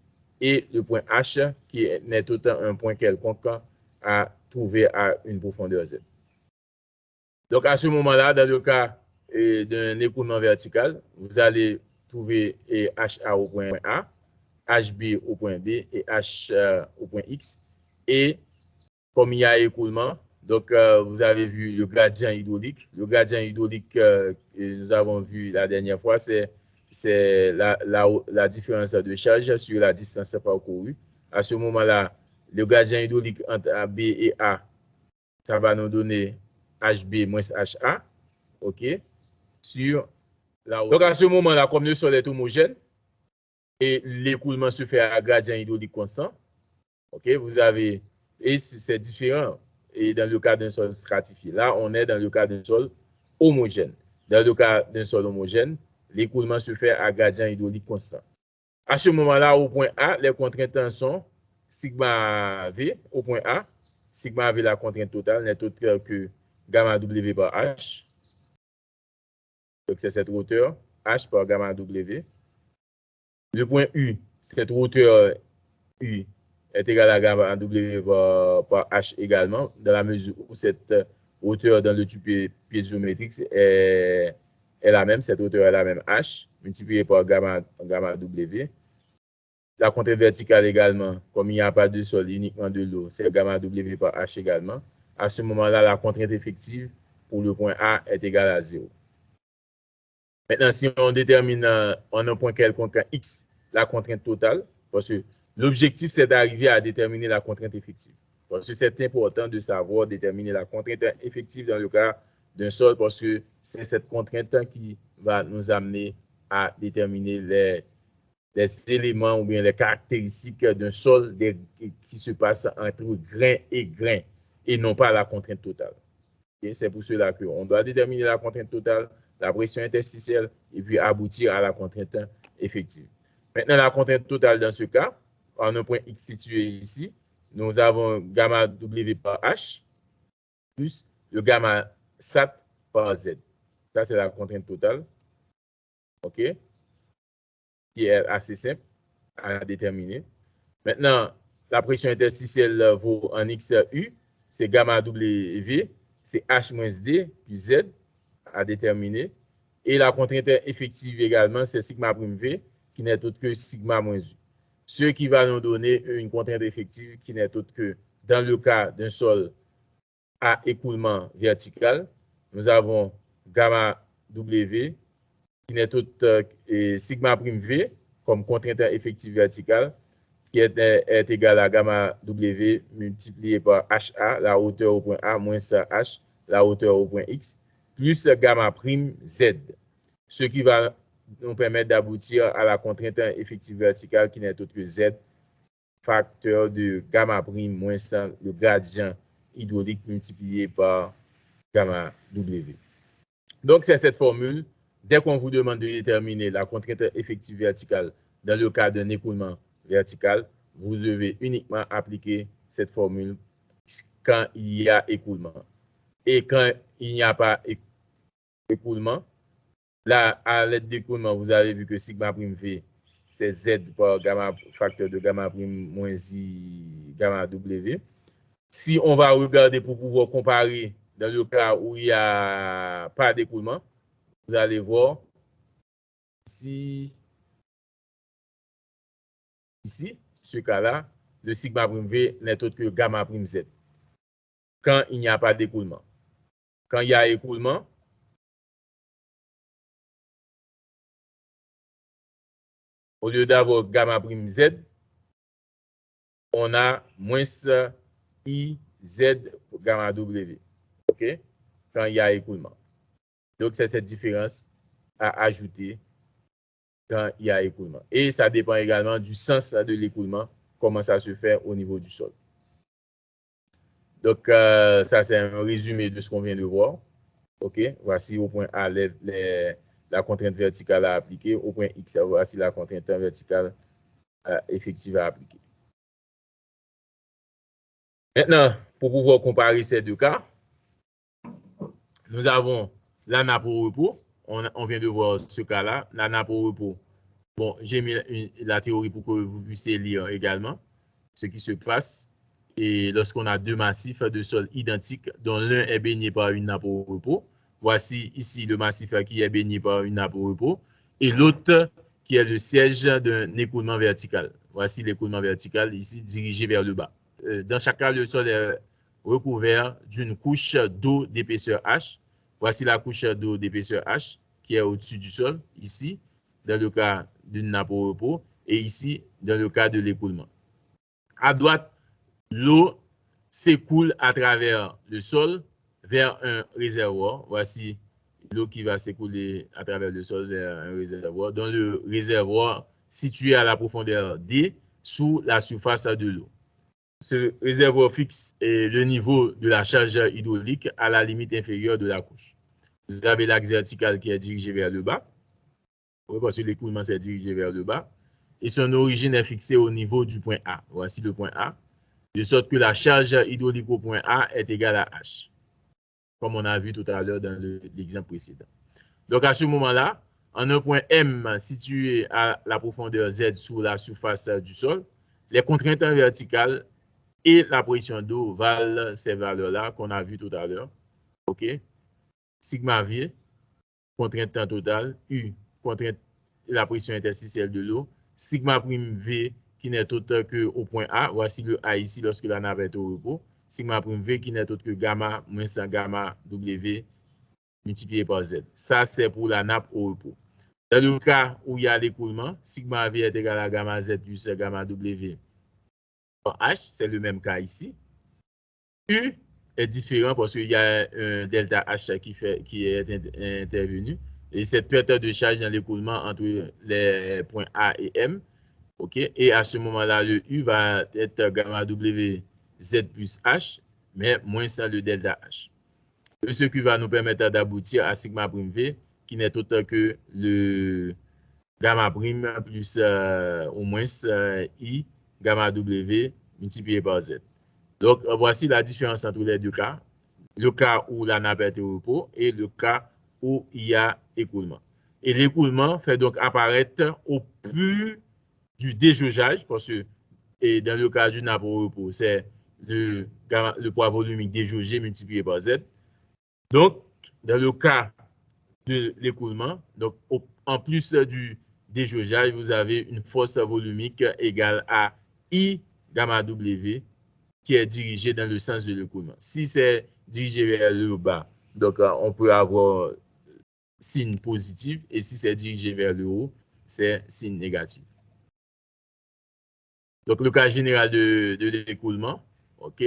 et le point H qui n'est autant un point quelconque à trouver à une profondeur Z. Donc à ce moment-là, dans le cas d'un écoulement vertical, vous allez trouver HA au point A, HB au point B et H au point X. Et comme il y a écoulement, donc vous avez vu le gradient hydraulique. Le gradient hydraulique que nous avons vu la dernière fois, c'est la différence de charge sur la distance parcourue. À ce moment-là, le gradient hydraulique entre B et A, ça va nous donner HB moins HA, OK, sur la hauteur. Donc à ce moment-là, comme le sol est homogène et l'écoulement se fait à gradient hydraulique constant, OK, vous avez, et c'est différent et dans le cas d'un sol stratifié. Là, on est dans le cas d'un sol homogène. Dans le cas d'un sol homogène, l'écoulement se fait à gradient hydraulique constant. À ce moment-là, au point A, les contraintes sont sigma V au point A. Sigma V, la contrainte totale, n'est autre que gamma W par H. Donc, c'est cette hauteur, H par gamma W. Le point U, cette hauteur U est égale à gamma W par H également, dans la mesure où cette hauteur dans le tube piézométrique est la même, cette hauteur est la même H, multipliée par gamma W. La contrainte verticale également, comme il n'y a pas de sol, uniquement de l'eau, c'est gamma W par H également. À ce moment-là, la contrainte effective pour le point A est égale à 0. Maintenant, si on détermine en un point quelconque X la contrainte totale, parce que l'objectif, c'est d'arriver à déterminer la contrainte effective. Parce que c'est important de savoir déterminer la contrainte effective dans le cas d'un sol, parce que c'est cette contrainte qui va nous amener à déterminer les éléments ou bien les caractéristiques d'un sol qui se passe entre grain et non pas la contrainte totale. C'est pour cela qu'on doit déterminer la contrainte totale, la pression interstitielle et puis aboutir à la contrainte effective. Maintenant, la contrainte totale dans ce cas, en un point X situé ici, nous avons gamma W par H plus le gamma SAT par Z. Ça, c'est la contrainte totale. OK? Qui est assez simple à déterminer. Maintenant, la pression interstitielle vaut en XU, c'est gamma W c'est H-D plus Z à déterminer. Et la contrainte effective également, c'est sigma prime V, qui n'est autre que sigma moins U. Ce qui va nous donner une contrainte effective qui n'est autre que, dans le cas d'un sol à écoulement vertical, nous avons gamma W, qui n'est autre que sigma prime V, comme contrainte effective verticale, qui est égal à gamma W multiplié par HA, la hauteur au point A, moins H, la hauteur au point X, plus gamma prime Z, ce qui va nous permettre d'aboutir à la contrainte effective verticale qui n'est autre que Z, facteur de gamma prime moins le gradient hydraulique multiplié par gamma W. Donc, c'est cette formule. Dès qu'on vous demande de déterminer la contrainte effective verticale dans le cas d'un écoulement vertical, vous devez uniquement appliquer cette formule quand il y a écoulement. Et quand il n'y a pas écoulement, là, à l'aide d'écoulement, vous avez vu que sigma prime V, c'est Z par gamma, facteur de gamma prime moins I gamma W. Si on va regarder pour pouvoir comparer dans le cas où il n'y a pas d'écoulement, vous allez voir ici, ce cas-là, le sigma prime V n'est autre que gamma prime Z. Quand il n'y a pas d'écoulement. Quand il y a écoulement, au lieu d'avoir gamma prime Z, on a moins I Z gamma W. OK? Quand il y a écoulement. Donc, c'est cette différence à ajouter quand il y a écoulement. Et ça dépend également du sens de l'écoulement, comment ça se fait au niveau du sol. Donc, ça, c'est un résumé de ce qu'on vient de voir. OK? Voici au point A la contrainte verticale à appliquer. Au point X, voici la contrainte verticale effective à appliquer. Maintenant, pour pouvoir comparer ces deux cas, nous avons la nappe au repos. On vient de voir ce cas-là, la nappe au repos. Bon, j'ai mis la théorie pour que vous puissiez lire également ce qui se passe. Et lorsqu'on a deux massifs de sol identiques, dont l'un est baigné par une nappe au repos, voici ici le massif qui est baigné par une nappe au repos, et l'autre qui est le siège d'un écoulement vertical. Voici l'écoulement vertical ici dirigé vers le bas. Dans chaque cas, le sol est recouvert d'une couche d'eau d'épaisseur H. Voici la couche d'eau d'épaisseur H qui est au-dessus du sol, ici, dans le cas d'une nappe au repos, et ici, dans le cas de l'écoulement. À droite, l'eau s'écoule à travers le sol vers un réservoir. Voici l'eau qui va s'écouler à travers le sol vers un réservoir, dans le réservoir situé à la profondeur D, sous la surface de l'eau. Ce réservoir fixe le niveau de la charge hydraulique à la limite inférieure de la couche. Vous avez l'axe vertical qui est dirigé vers le bas. Parce que l'écoulement s'est dirigé vers le bas. Et son origine est fixée au niveau du point A. Voici le point A. De sorte que la charge hydraulique au point A est égale à H. Comme on a vu tout à l'heure dans l'exemple précédent. Donc à ce moment-là, en un point M situé à la profondeur Z sous la surface du sol, les contraintes verticales et la pression d'eau valent ces valeurs-là qu'on a vues tout à l'heure. OK? Sigma V, contrainte totale, U, contrainte la pression interstitielle de l'eau, sigma prime V qui n'est autre que au point A, voici le A ici lorsque la nappe est au repos, sigma prime V qui n'est autre que gamma moins gamma W multiplié par Z. Ça, c'est pour la nappe au repos. Dans le cas où il y a l'écoulement, sigma V est égal à gamma Z plus gamma W par H, c'est le même cas ici. U est différent parce qu'il y a un delta H qui est intervenu. Et cette perte de charge dans l'écoulement entre les points A et M. Okay? Et à ce moment-là, le U va être gamma W Z plus H, mais moins ça le delta H. Ce qui va nous permettre d'aboutir à sigma prime V, qui n'est autre que le gamma prime plus au moins I gamma W multiplié par Z. Donc, voici la différence entre les deux cas. Le cas où la nappe est au repos et le cas où il y a écoulement. Et l'écoulement fait donc apparaître au plus du déjaugeage, parce que et dans le cas du nappe au repos, c'est le poids volumique déjaugé multiplié par Z. Donc, dans le cas de l'écoulement, donc en plus du déjaugeage, vous avez une force volumique égale à I gamma W qui est dirigée dans le sens de l'écoulement. Si c'est dirigé vers le bas, donc on peut avoir signe positif, et si c'est dirigé vers le haut, c'est signe négatif. Donc, le cas général de l'écoulement, OK?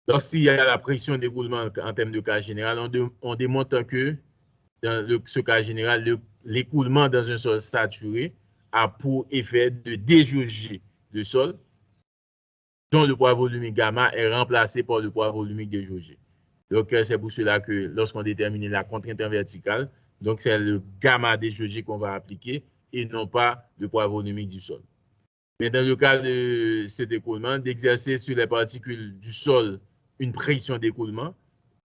Donc, s'il y a la pression d'écoulement en termes de cas général, on démontre que dans ce cas général, l'écoulement dans un sol saturé a pour effet de déjauger le sol, dont le poids volumique gamma est remplacé par le poids volumique déjaugé. Donc, c'est pour cela que lorsqu'on détermine la contrainte en verticale, donc c'est le gamma déjaugé qu'on va appliquer et non pas le poids volumique du sol. Mais dans le cas de cet écoulement, d'exercer sur les particules du sol une pression d'écoulement,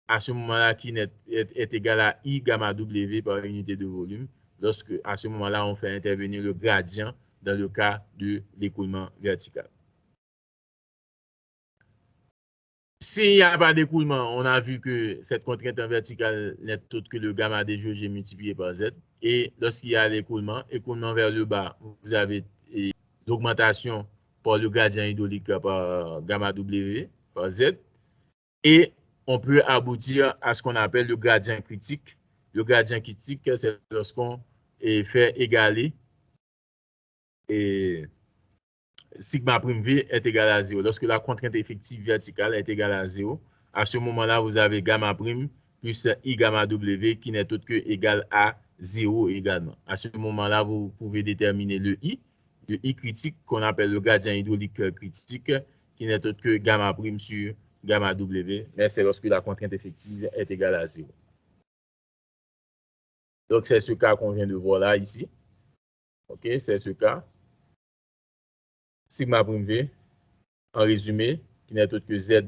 à ce moment-là, qui est égal à I gamma W par unité de volume, lorsque à ce moment-là, on fait intervenir le gradient dans le cas de l'écoulement vertical. S'il n'y a pas d'écoulement, on a vu que cette contrainte en verticale n'est autre que le gamma déjaugé multiplié par Z. Et lorsqu'il y a l'écoulement vers le bas, vous avez l'augmentation par le gradient hydraulique par gamma W par Z. Et on peut aboutir à ce qu'on appelle le gradient critique. Le gradient critique, c'est lorsqu'on fait égaler et sigma prime V est égal à 0. Lorsque la contrainte effective verticale est égale à 0, à ce moment-là, vous avez gamma prime plus I gamma W qui n'est autre que égal à 0 également. À ce moment-là, vous pouvez déterminer le I critique qu'on appelle le gradient hydraulique critique qui n'est autre que gamma prime sur gamma W, mais c'est lorsque la contrainte effective est égale à 0. Donc, c'est ce cas qu'on vient de voir là, ici. OK, c'est ce cas. Sigma prime V, en résumé, qui n'est autre que Z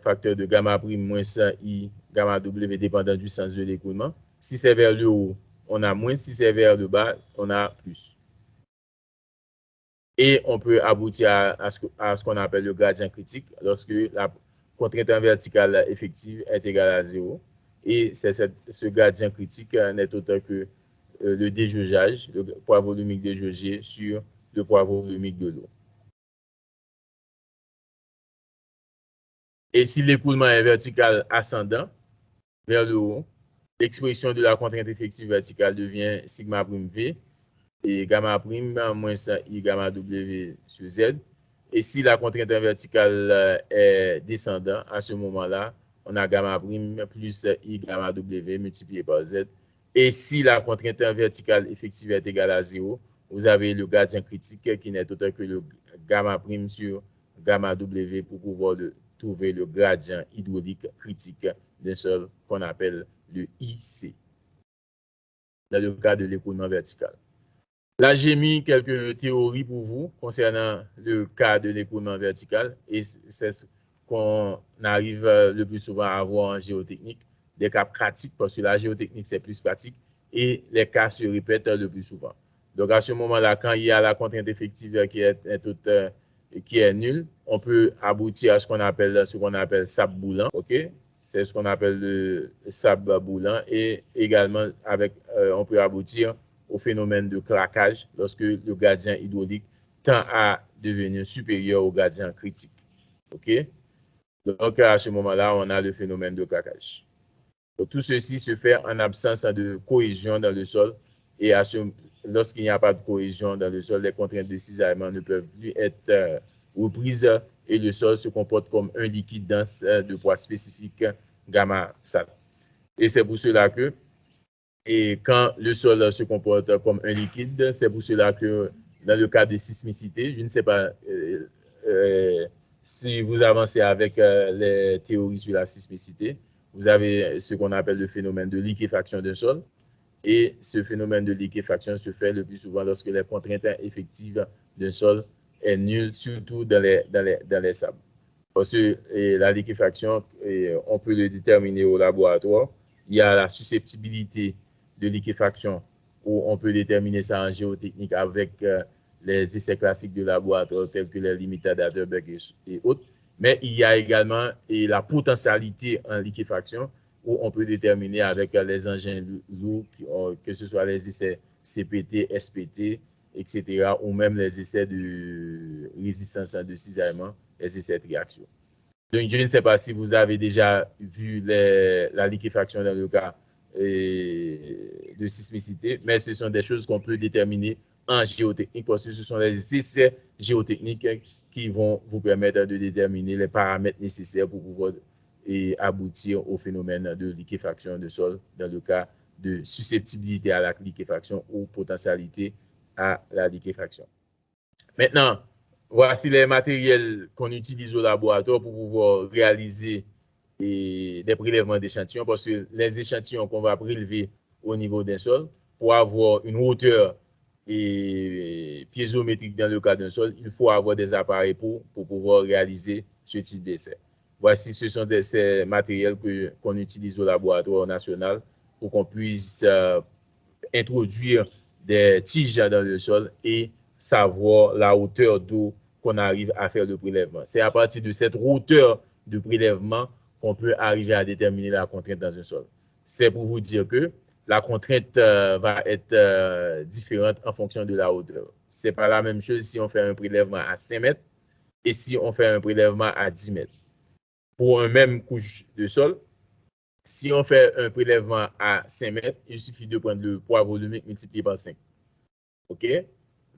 facteur de gamma prime moins I gamma W dépendant du sens de l'écoulement. Si c'est vers le haut, on a moins. Si c'est vers le bas, on a plus. Et on peut aboutir à ce qu'on appelle le gradient critique lorsque la contrainte en verticale effective est égale à 0. Et ce gradient critique n'est autre que le déjaugeage, le poids volumique déjaugé sur le poids volumique de l'eau. Et si l'écoulement est vertical ascendant vers le haut, l'expression de la contrainte effective verticale devient sigma prime V et gamma prime moins I gamma W sur Z. Et si la contrainte verticale est descendante, à ce moment-là, on a gamma prime plus I gamma W multiplié par Z. Et si la contrainte verticale effective est égale à 0, vous avez le gradient critique qui n'est autre que le gamma prime sur gamma W pour pouvoir trouver le gradient hydraulique critique d'un sol qu'on appelle le IC, dans le cas de l'écoulement vertical. Là, j'ai mis quelques théories pour vous concernant le cas de l'écoulement vertical et c'est ce qu'on arrive le plus souvent à voir en géotechnique, des cas pratiques parce que la géotechnique c'est plus pratique et les cas se répètent le plus souvent. Donc à ce moment-là, quand il y a la contrainte effective qui est nulle, on peut aboutir à ce qu'on appelle sable boulant, ok? C'est ce qu'on appelle le sable boulant et également on peut aboutir au phénomène de craquage lorsque le gradient hydraulique tend à devenir supérieur au gradient critique. OK? Donc, à ce moment-là, on a le phénomène de craquage. Donc, tout ceci se fait en absence de cohésion dans le sol et lorsqu'il n'y a pas de cohésion dans le sol, les contraintes de cisaillement ne peuvent plus être reprises et le sol se comporte comme un liquide dense de poids spécifique gamma sat. Et c'est pour cela que et quand le sol se comporte comme un liquide, c'est pour cela que dans le cas de sismicité, je ne sais pas si vous avancez avec les théories sur la sismicité, vous avez ce qu'on appelle le phénomène de liquéfaction d'un sol. Et ce phénomène de liquéfaction se fait le plus souvent lorsque les contraintes effectives d'un sol est nulle, surtout dans les sables. Parce que la liquéfaction, on peut le déterminer au laboratoire. Il y a la susceptibilité de liquéfaction où on peut déterminer ça en géotechnique avec les essais classiques de laboratoire tels que les limites d'Aderberg et autres. Mais il y a également la potentialité en liquéfaction où on peut déterminer avec les engins lourds, que ce soit les essais CPT, SPT, etc., ou même les essais de résistance de cisaillement, les essais de réaction. Donc, je ne sais pas si vous avez déjà vu la liquéfaction dans le cas de sismicité, mais ce sont des choses qu'on peut déterminer en géotechnique parce que ce sont les essais géotechniques qui vont vous permettre de déterminer les paramètres nécessaires pour pouvoir aboutir au phénomène de liquéfaction de sol dans le cas de susceptibilité à la liquéfaction ou potentialité à la liquéfaction. Maintenant, voici les matériels qu'on utilise au laboratoire pour pouvoir réaliser des prélèvements d'échantillons, parce que les échantillons qu'on va prélever au niveau d'un sol, pour avoir une hauteur piézométrique dans le cas d'un sol, il faut avoir des appareils pour pouvoir réaliser ce type d'essai. Voici, ce sont ces matériels qu'on utilise au laboratoire national pour qu'on puisse introduire des tiges dans le sol et savoir la hauteur d'eau qu'on arrive à faire le prélèvement. C'est à partir de cette hauteur de prélèvement qu'on peut arriver à déterminer la contrainte dans un sol. C'est pour vous dire que la contrainte va être différente en fonction de la hauteur. Ce n'est pas la même chose si on fait un prélèvement à 5 mètres et si on fait un prélèvement à 10 mètres. Pour un même couche de sol, si on fait un prélèvement à 5 mètres, il suffit de prendre le poids volumique multiplié par 5. OK?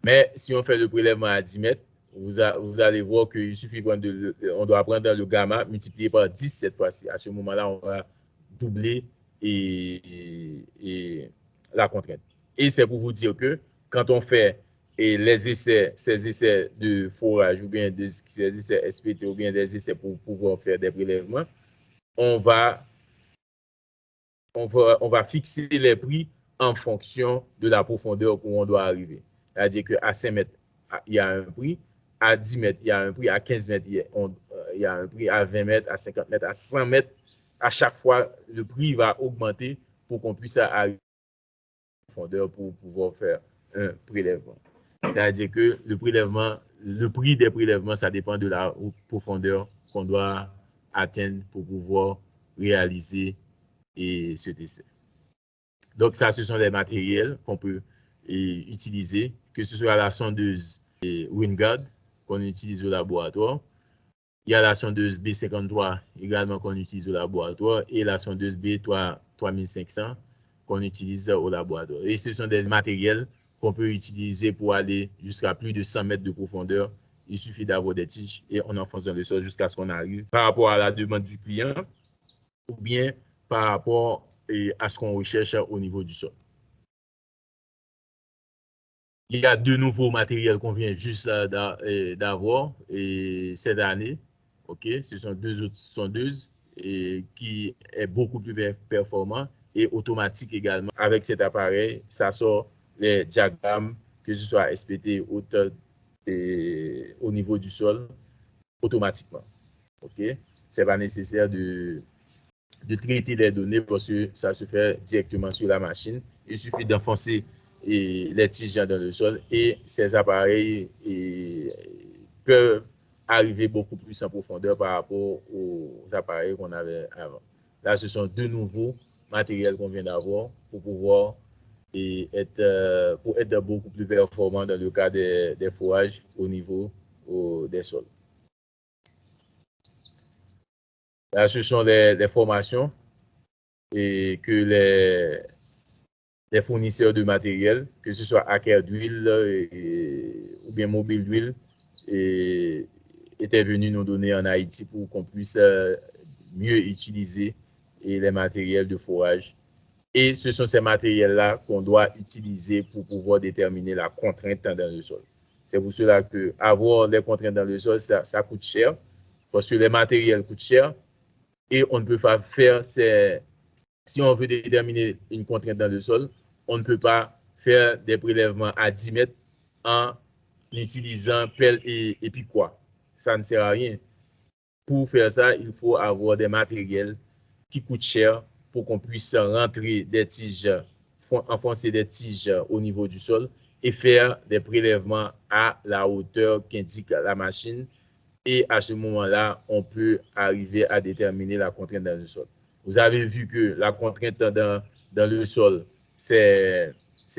Mais si on fait le prélèvement à 10 mètres, vous allez voir qu'il suffit on doit prendre le gamma multiplié par 10 cette fois-ci. À ce moment-là, on va doubler la contrainte. Et c'est pour vous dire que quand on fait ces essais de forage ou bien ces essais SPT ou bien des essais pour pouvoir faire des prélèvements, on va fixer les prix en fonction de la profondeur où on doit arriver. C'est-à-dire qu'à 5 mètres, il y a un prix, à 10 mètres, il y a un prix, à 15 mètres, il y a un prix, à 20 mètres, à 50 mètres, à 100 mètres. À chaque fois, le prix va augmenter pour qu'on puisse arriver à la profondeur pour pouvoir faire un prélèvement. C'est-à-dire que le prix des prélèvements, ça dépend de la profondeur qu'on doit atteindre pour pouvoir réaliser cet essai. Donc, ça, ce sont les matériels qu'on peut utiliser, que ce soit la sondeuse WinGuard qu'on utilise au laboratoire. Il y a la sondeuse B53 également qu'on utilise au laboratoire et la sondeuse B3500 qu'on utilise au laboratoire. Et ce sont des matériels qu'on peut utiliser pour aller jusqu'à plus de 100 mètres de profondeur. Il suffit d'avoir des tiges et on enfonce dans le sol jusqu'à ce qu'on arrive par rapport à la demande du client ou bien par rapport à ce qu'on recherche au niveau du sol. Il y a deux nouveaux matériels qu'on vient juste d'avoir cette année. Okay? Ce sont deux autres sondeuses qui est beaucoup plus performant et automatique également. Avec cet appareil, ça sort les diagrammes, que ce soit SPT au niveau du sol, automatiquement. Okay? Ce n'est pas nécessaire de traiter les données parce que ça se fait directement sur la machine. Il suffit d'enfoncer les tiges dans le sol et ces appareils peuvent arriver beaucoup plus en profondeur par rapport aux appareils qu'on avait avant. Là, ce sont deux nouveaux matériels qu'on vient d'avoir pour pouvoir être beaucoup plus performant dans le cas des forages au niveau des sols. Là, ce sont les formations que les fournisseurs de matériel, que ce soit hacker d'huile ou bien mobile d'huile, étaient venus nous donner en Haïti pour qu'on puisse mieux utiliser les matériels de forage. Et ce sont ces matériels-là qu'on doit utiliser pour pouvoir déterminer la contrainte dans le sol. C'est pour cela que avoir les contraintes dans le sol, ça coûte cher, parce que les matériels coûtent cher et on ne peut pas faire si on veut déterminer une contrainte dans le sol, on ne peut pas faire des prélèvements à 10 mètres en utilisant pelle et piquois. Ça ne sert à rien. Pour faire ça, il faut avoir des matériels qui coûtent cher pour qu'on puisse rentrer des tiges, enfoncer des tiges au niveau du sol et faire des prélèvements à la hauteur qu'indique la machine. Et à ce moment-là, on peut arriver à déterminer la contrainte dans le sol. Vous avez vu que la contrainte dans le sol, c'est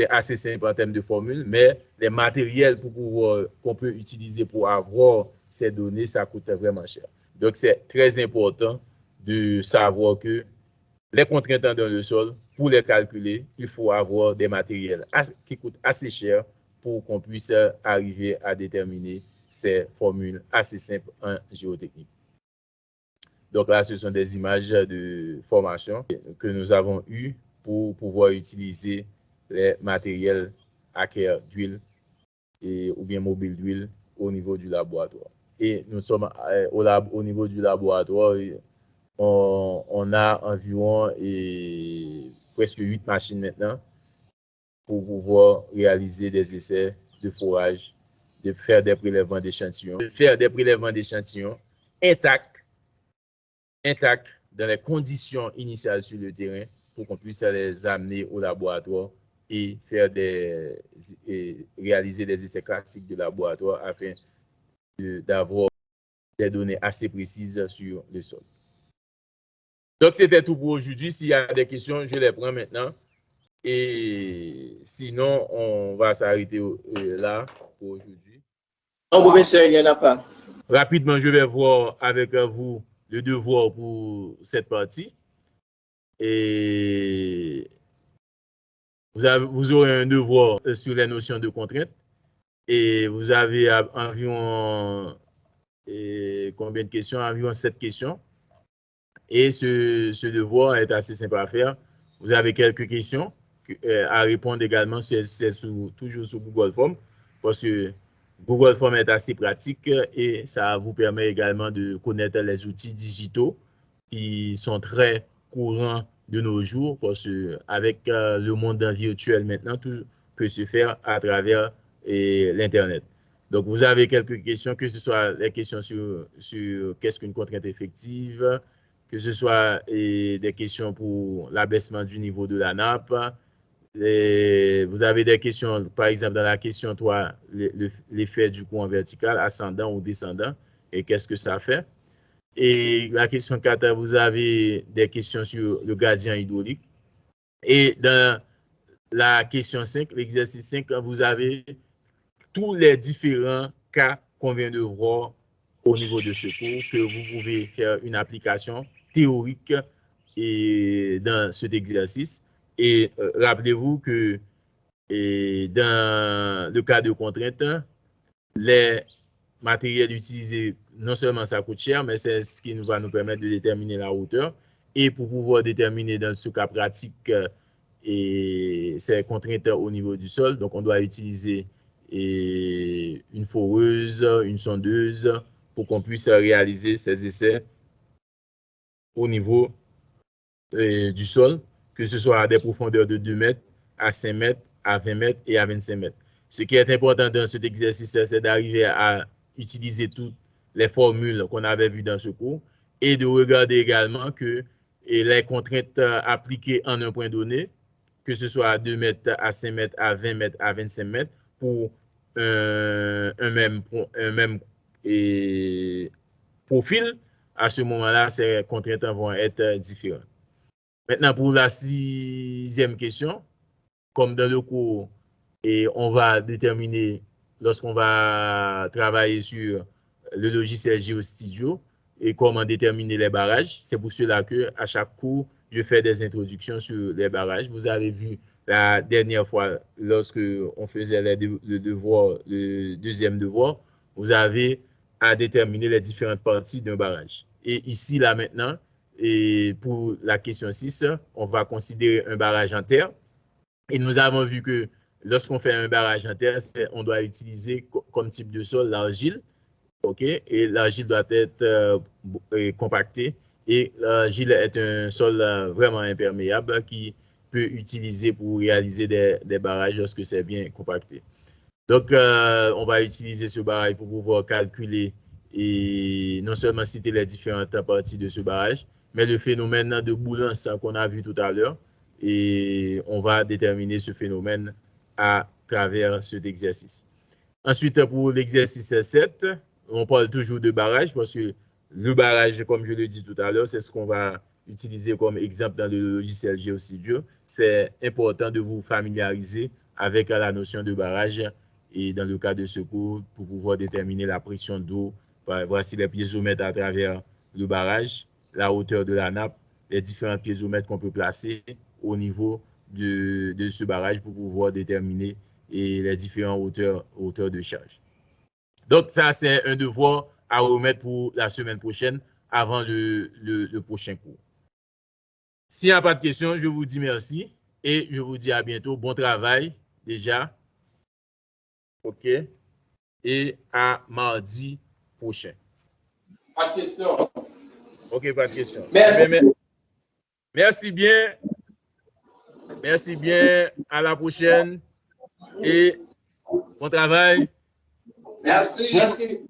assez simple en termes de formule, mais les matériels qu'on peut utiliser pour avoir ces données, ça coûte vraiment cher. Donc, c'est très important de savoir que les contraintes dans le sol, pour les calculer, il faut avoir des matériels qui coûtent assez cher pour qu'on puisse arriver à déterminer ces formules assez simples en géotechnique. Donc là, ce sont des images de formation que nous avons eues pour pouvoir utiliser les matériels hackers d'huile ou bien mobiles d'huile au niveau du laboratoire. Et nous sommes au niveau du laboratoire, on a environ presque 8 machines maintenant pour pouvoir réaliser des essais de forage, de faire des prélèvements d'échantillons, intacts dans les conditions initiales sur le terrain pour qu'on puisse les amener au laboratoire et réaliser des essais classiques de laboratoire afin d'avoir des données assez précises sur le sol. Donc, c'était tout pour aujourd'hui. S'il y a des questions, je les prends maintenant. Et sinon, on va s'arrêter là pour aujourd'hui. Non, professeur, il n'y en a pas. Rapidement, je vais voir avec vous le devoir pour cette partie. Et vous aurez un devoir sur les notions de contrainte. Et vous avez environ combien de questions? Environ 7 questions. Et ce devoir est assez simple à faire. Vous avez quelques questions à répondre également, c'est toujours sur Google Form, parce que Google Form est assez pratique et ça vous permet également de connaître les outils digitaux qui sont très courants de nos jours, parce qu'avec le monde virtuel maintenant, tout peut se faire à travers l'Internet. Donc, vous avez quelques questions, que ce soit les questions sur qu'est-ce qu'une contrainte effective, que ce soit des questions pour l'abaissement du niveau de la nappe. Vous avez des questions, par exemple, dans la question 3, l'effet du courant vertical, ascendant ou descendant, et qu'est-ce que ça fait. Et la question 4, vous avez des questions sur le gradient hydraulique. Et dans la question 5, l'exercice 5, vous avez tous les différents cas qu'on vient de voir au niveau de secours, que vous pouvez faire une application théorique dans cet exercice. Et rappelez-vous que dans le cas de contrainte, les matériels utilisés, non seulement ça coûte cher, mais c'est ce qui va nous permettre de déterminer la hauteur. Et pour pouvoir déterminer dans ce cas pratique ces contraintes au niveau du sol, donc on doit utiliser une foreuse, une sondeuse, pour qu'on puisse réaliser ces essais au niveau du sol, que ce soit à des profondeurs de 2 mètres, à 5 mètres, à 20 mètres et à 25 mètres. Ce qui est important dans cet exercice, c'est d'arriver à utiliser toutes les formules qu'on avait vues dans ce cours et de regarder également que les contraintes appliquées en un point donné, que ce soit à 2 mètres, à 5 mètres, à 20 mètres, à 25 mètres, pour un même profil, à ce moment-là, ces contraintes vont être différentes. Maintenant, pour la 6e question, comme dans le cours, on va déterminer, lorsqu'on va travailler sur le logiciel GeoStudio, et comment déterminer les barrages. C'est pour cela qu'à chaque cours, je fais des introductions sur les barrages. Vous avez vu la dernière fois, lorsque on faisait le deuxième devoir, vous avez à déterminer les différentes parties d'un barrage. Et ici, là maintenant, et pour la question 6, on va considérer un barrage en terre. Et nous avons vu que lorsqu'on fait un barrage en terre, on doit utiliser comme type de sol l'argile. Okay? Et l'argile doit être compactée. Et l'argile est un sol vraiment imperméable qui peut utiliser pour réaliser des barrages lorsque c'est bien compacté. Donc, on va utiliser ce barrage pour pouvoir calculer et non seulement citer les différentes parties de ce barrage, mais le phénomène de boulance qu'on a vu tout à l'heure. Et on va déterminer ce phénomène à travers cet exercice. Ensuite, pour l'exercice 7, on parle toujours de barrage parce que le barrage, comme je l'ai dit tout à l'heure, c'est ce qu'on va utilisé comme exemple dans le logiciel GeoStudio, c'est important de vous familiariser avec la notion de barrage et dans le cas de secours pour pouvoir déterminer la pression d'eau. Voici les piézomètres à travers le barrage, la hauteur de la nappe, les différents piézomètres qu'on peut placer au niveau de ce barrage pour pouvoir déterminer les différentes hauteurs de charge. Donc, ça, c'est un devoir à remettre pour la semaine prochaine avant le prochain cours. S'il n'y a pas de questions, je vous dis merci et je vous dis à bientôt. Bon travail déjà. OK. Et à mardi prochain. Pas de questions. OK, pas de questions. Merci. Merci bien. Merci bien. À la prochaine. Et bon travail. Merci. Merci.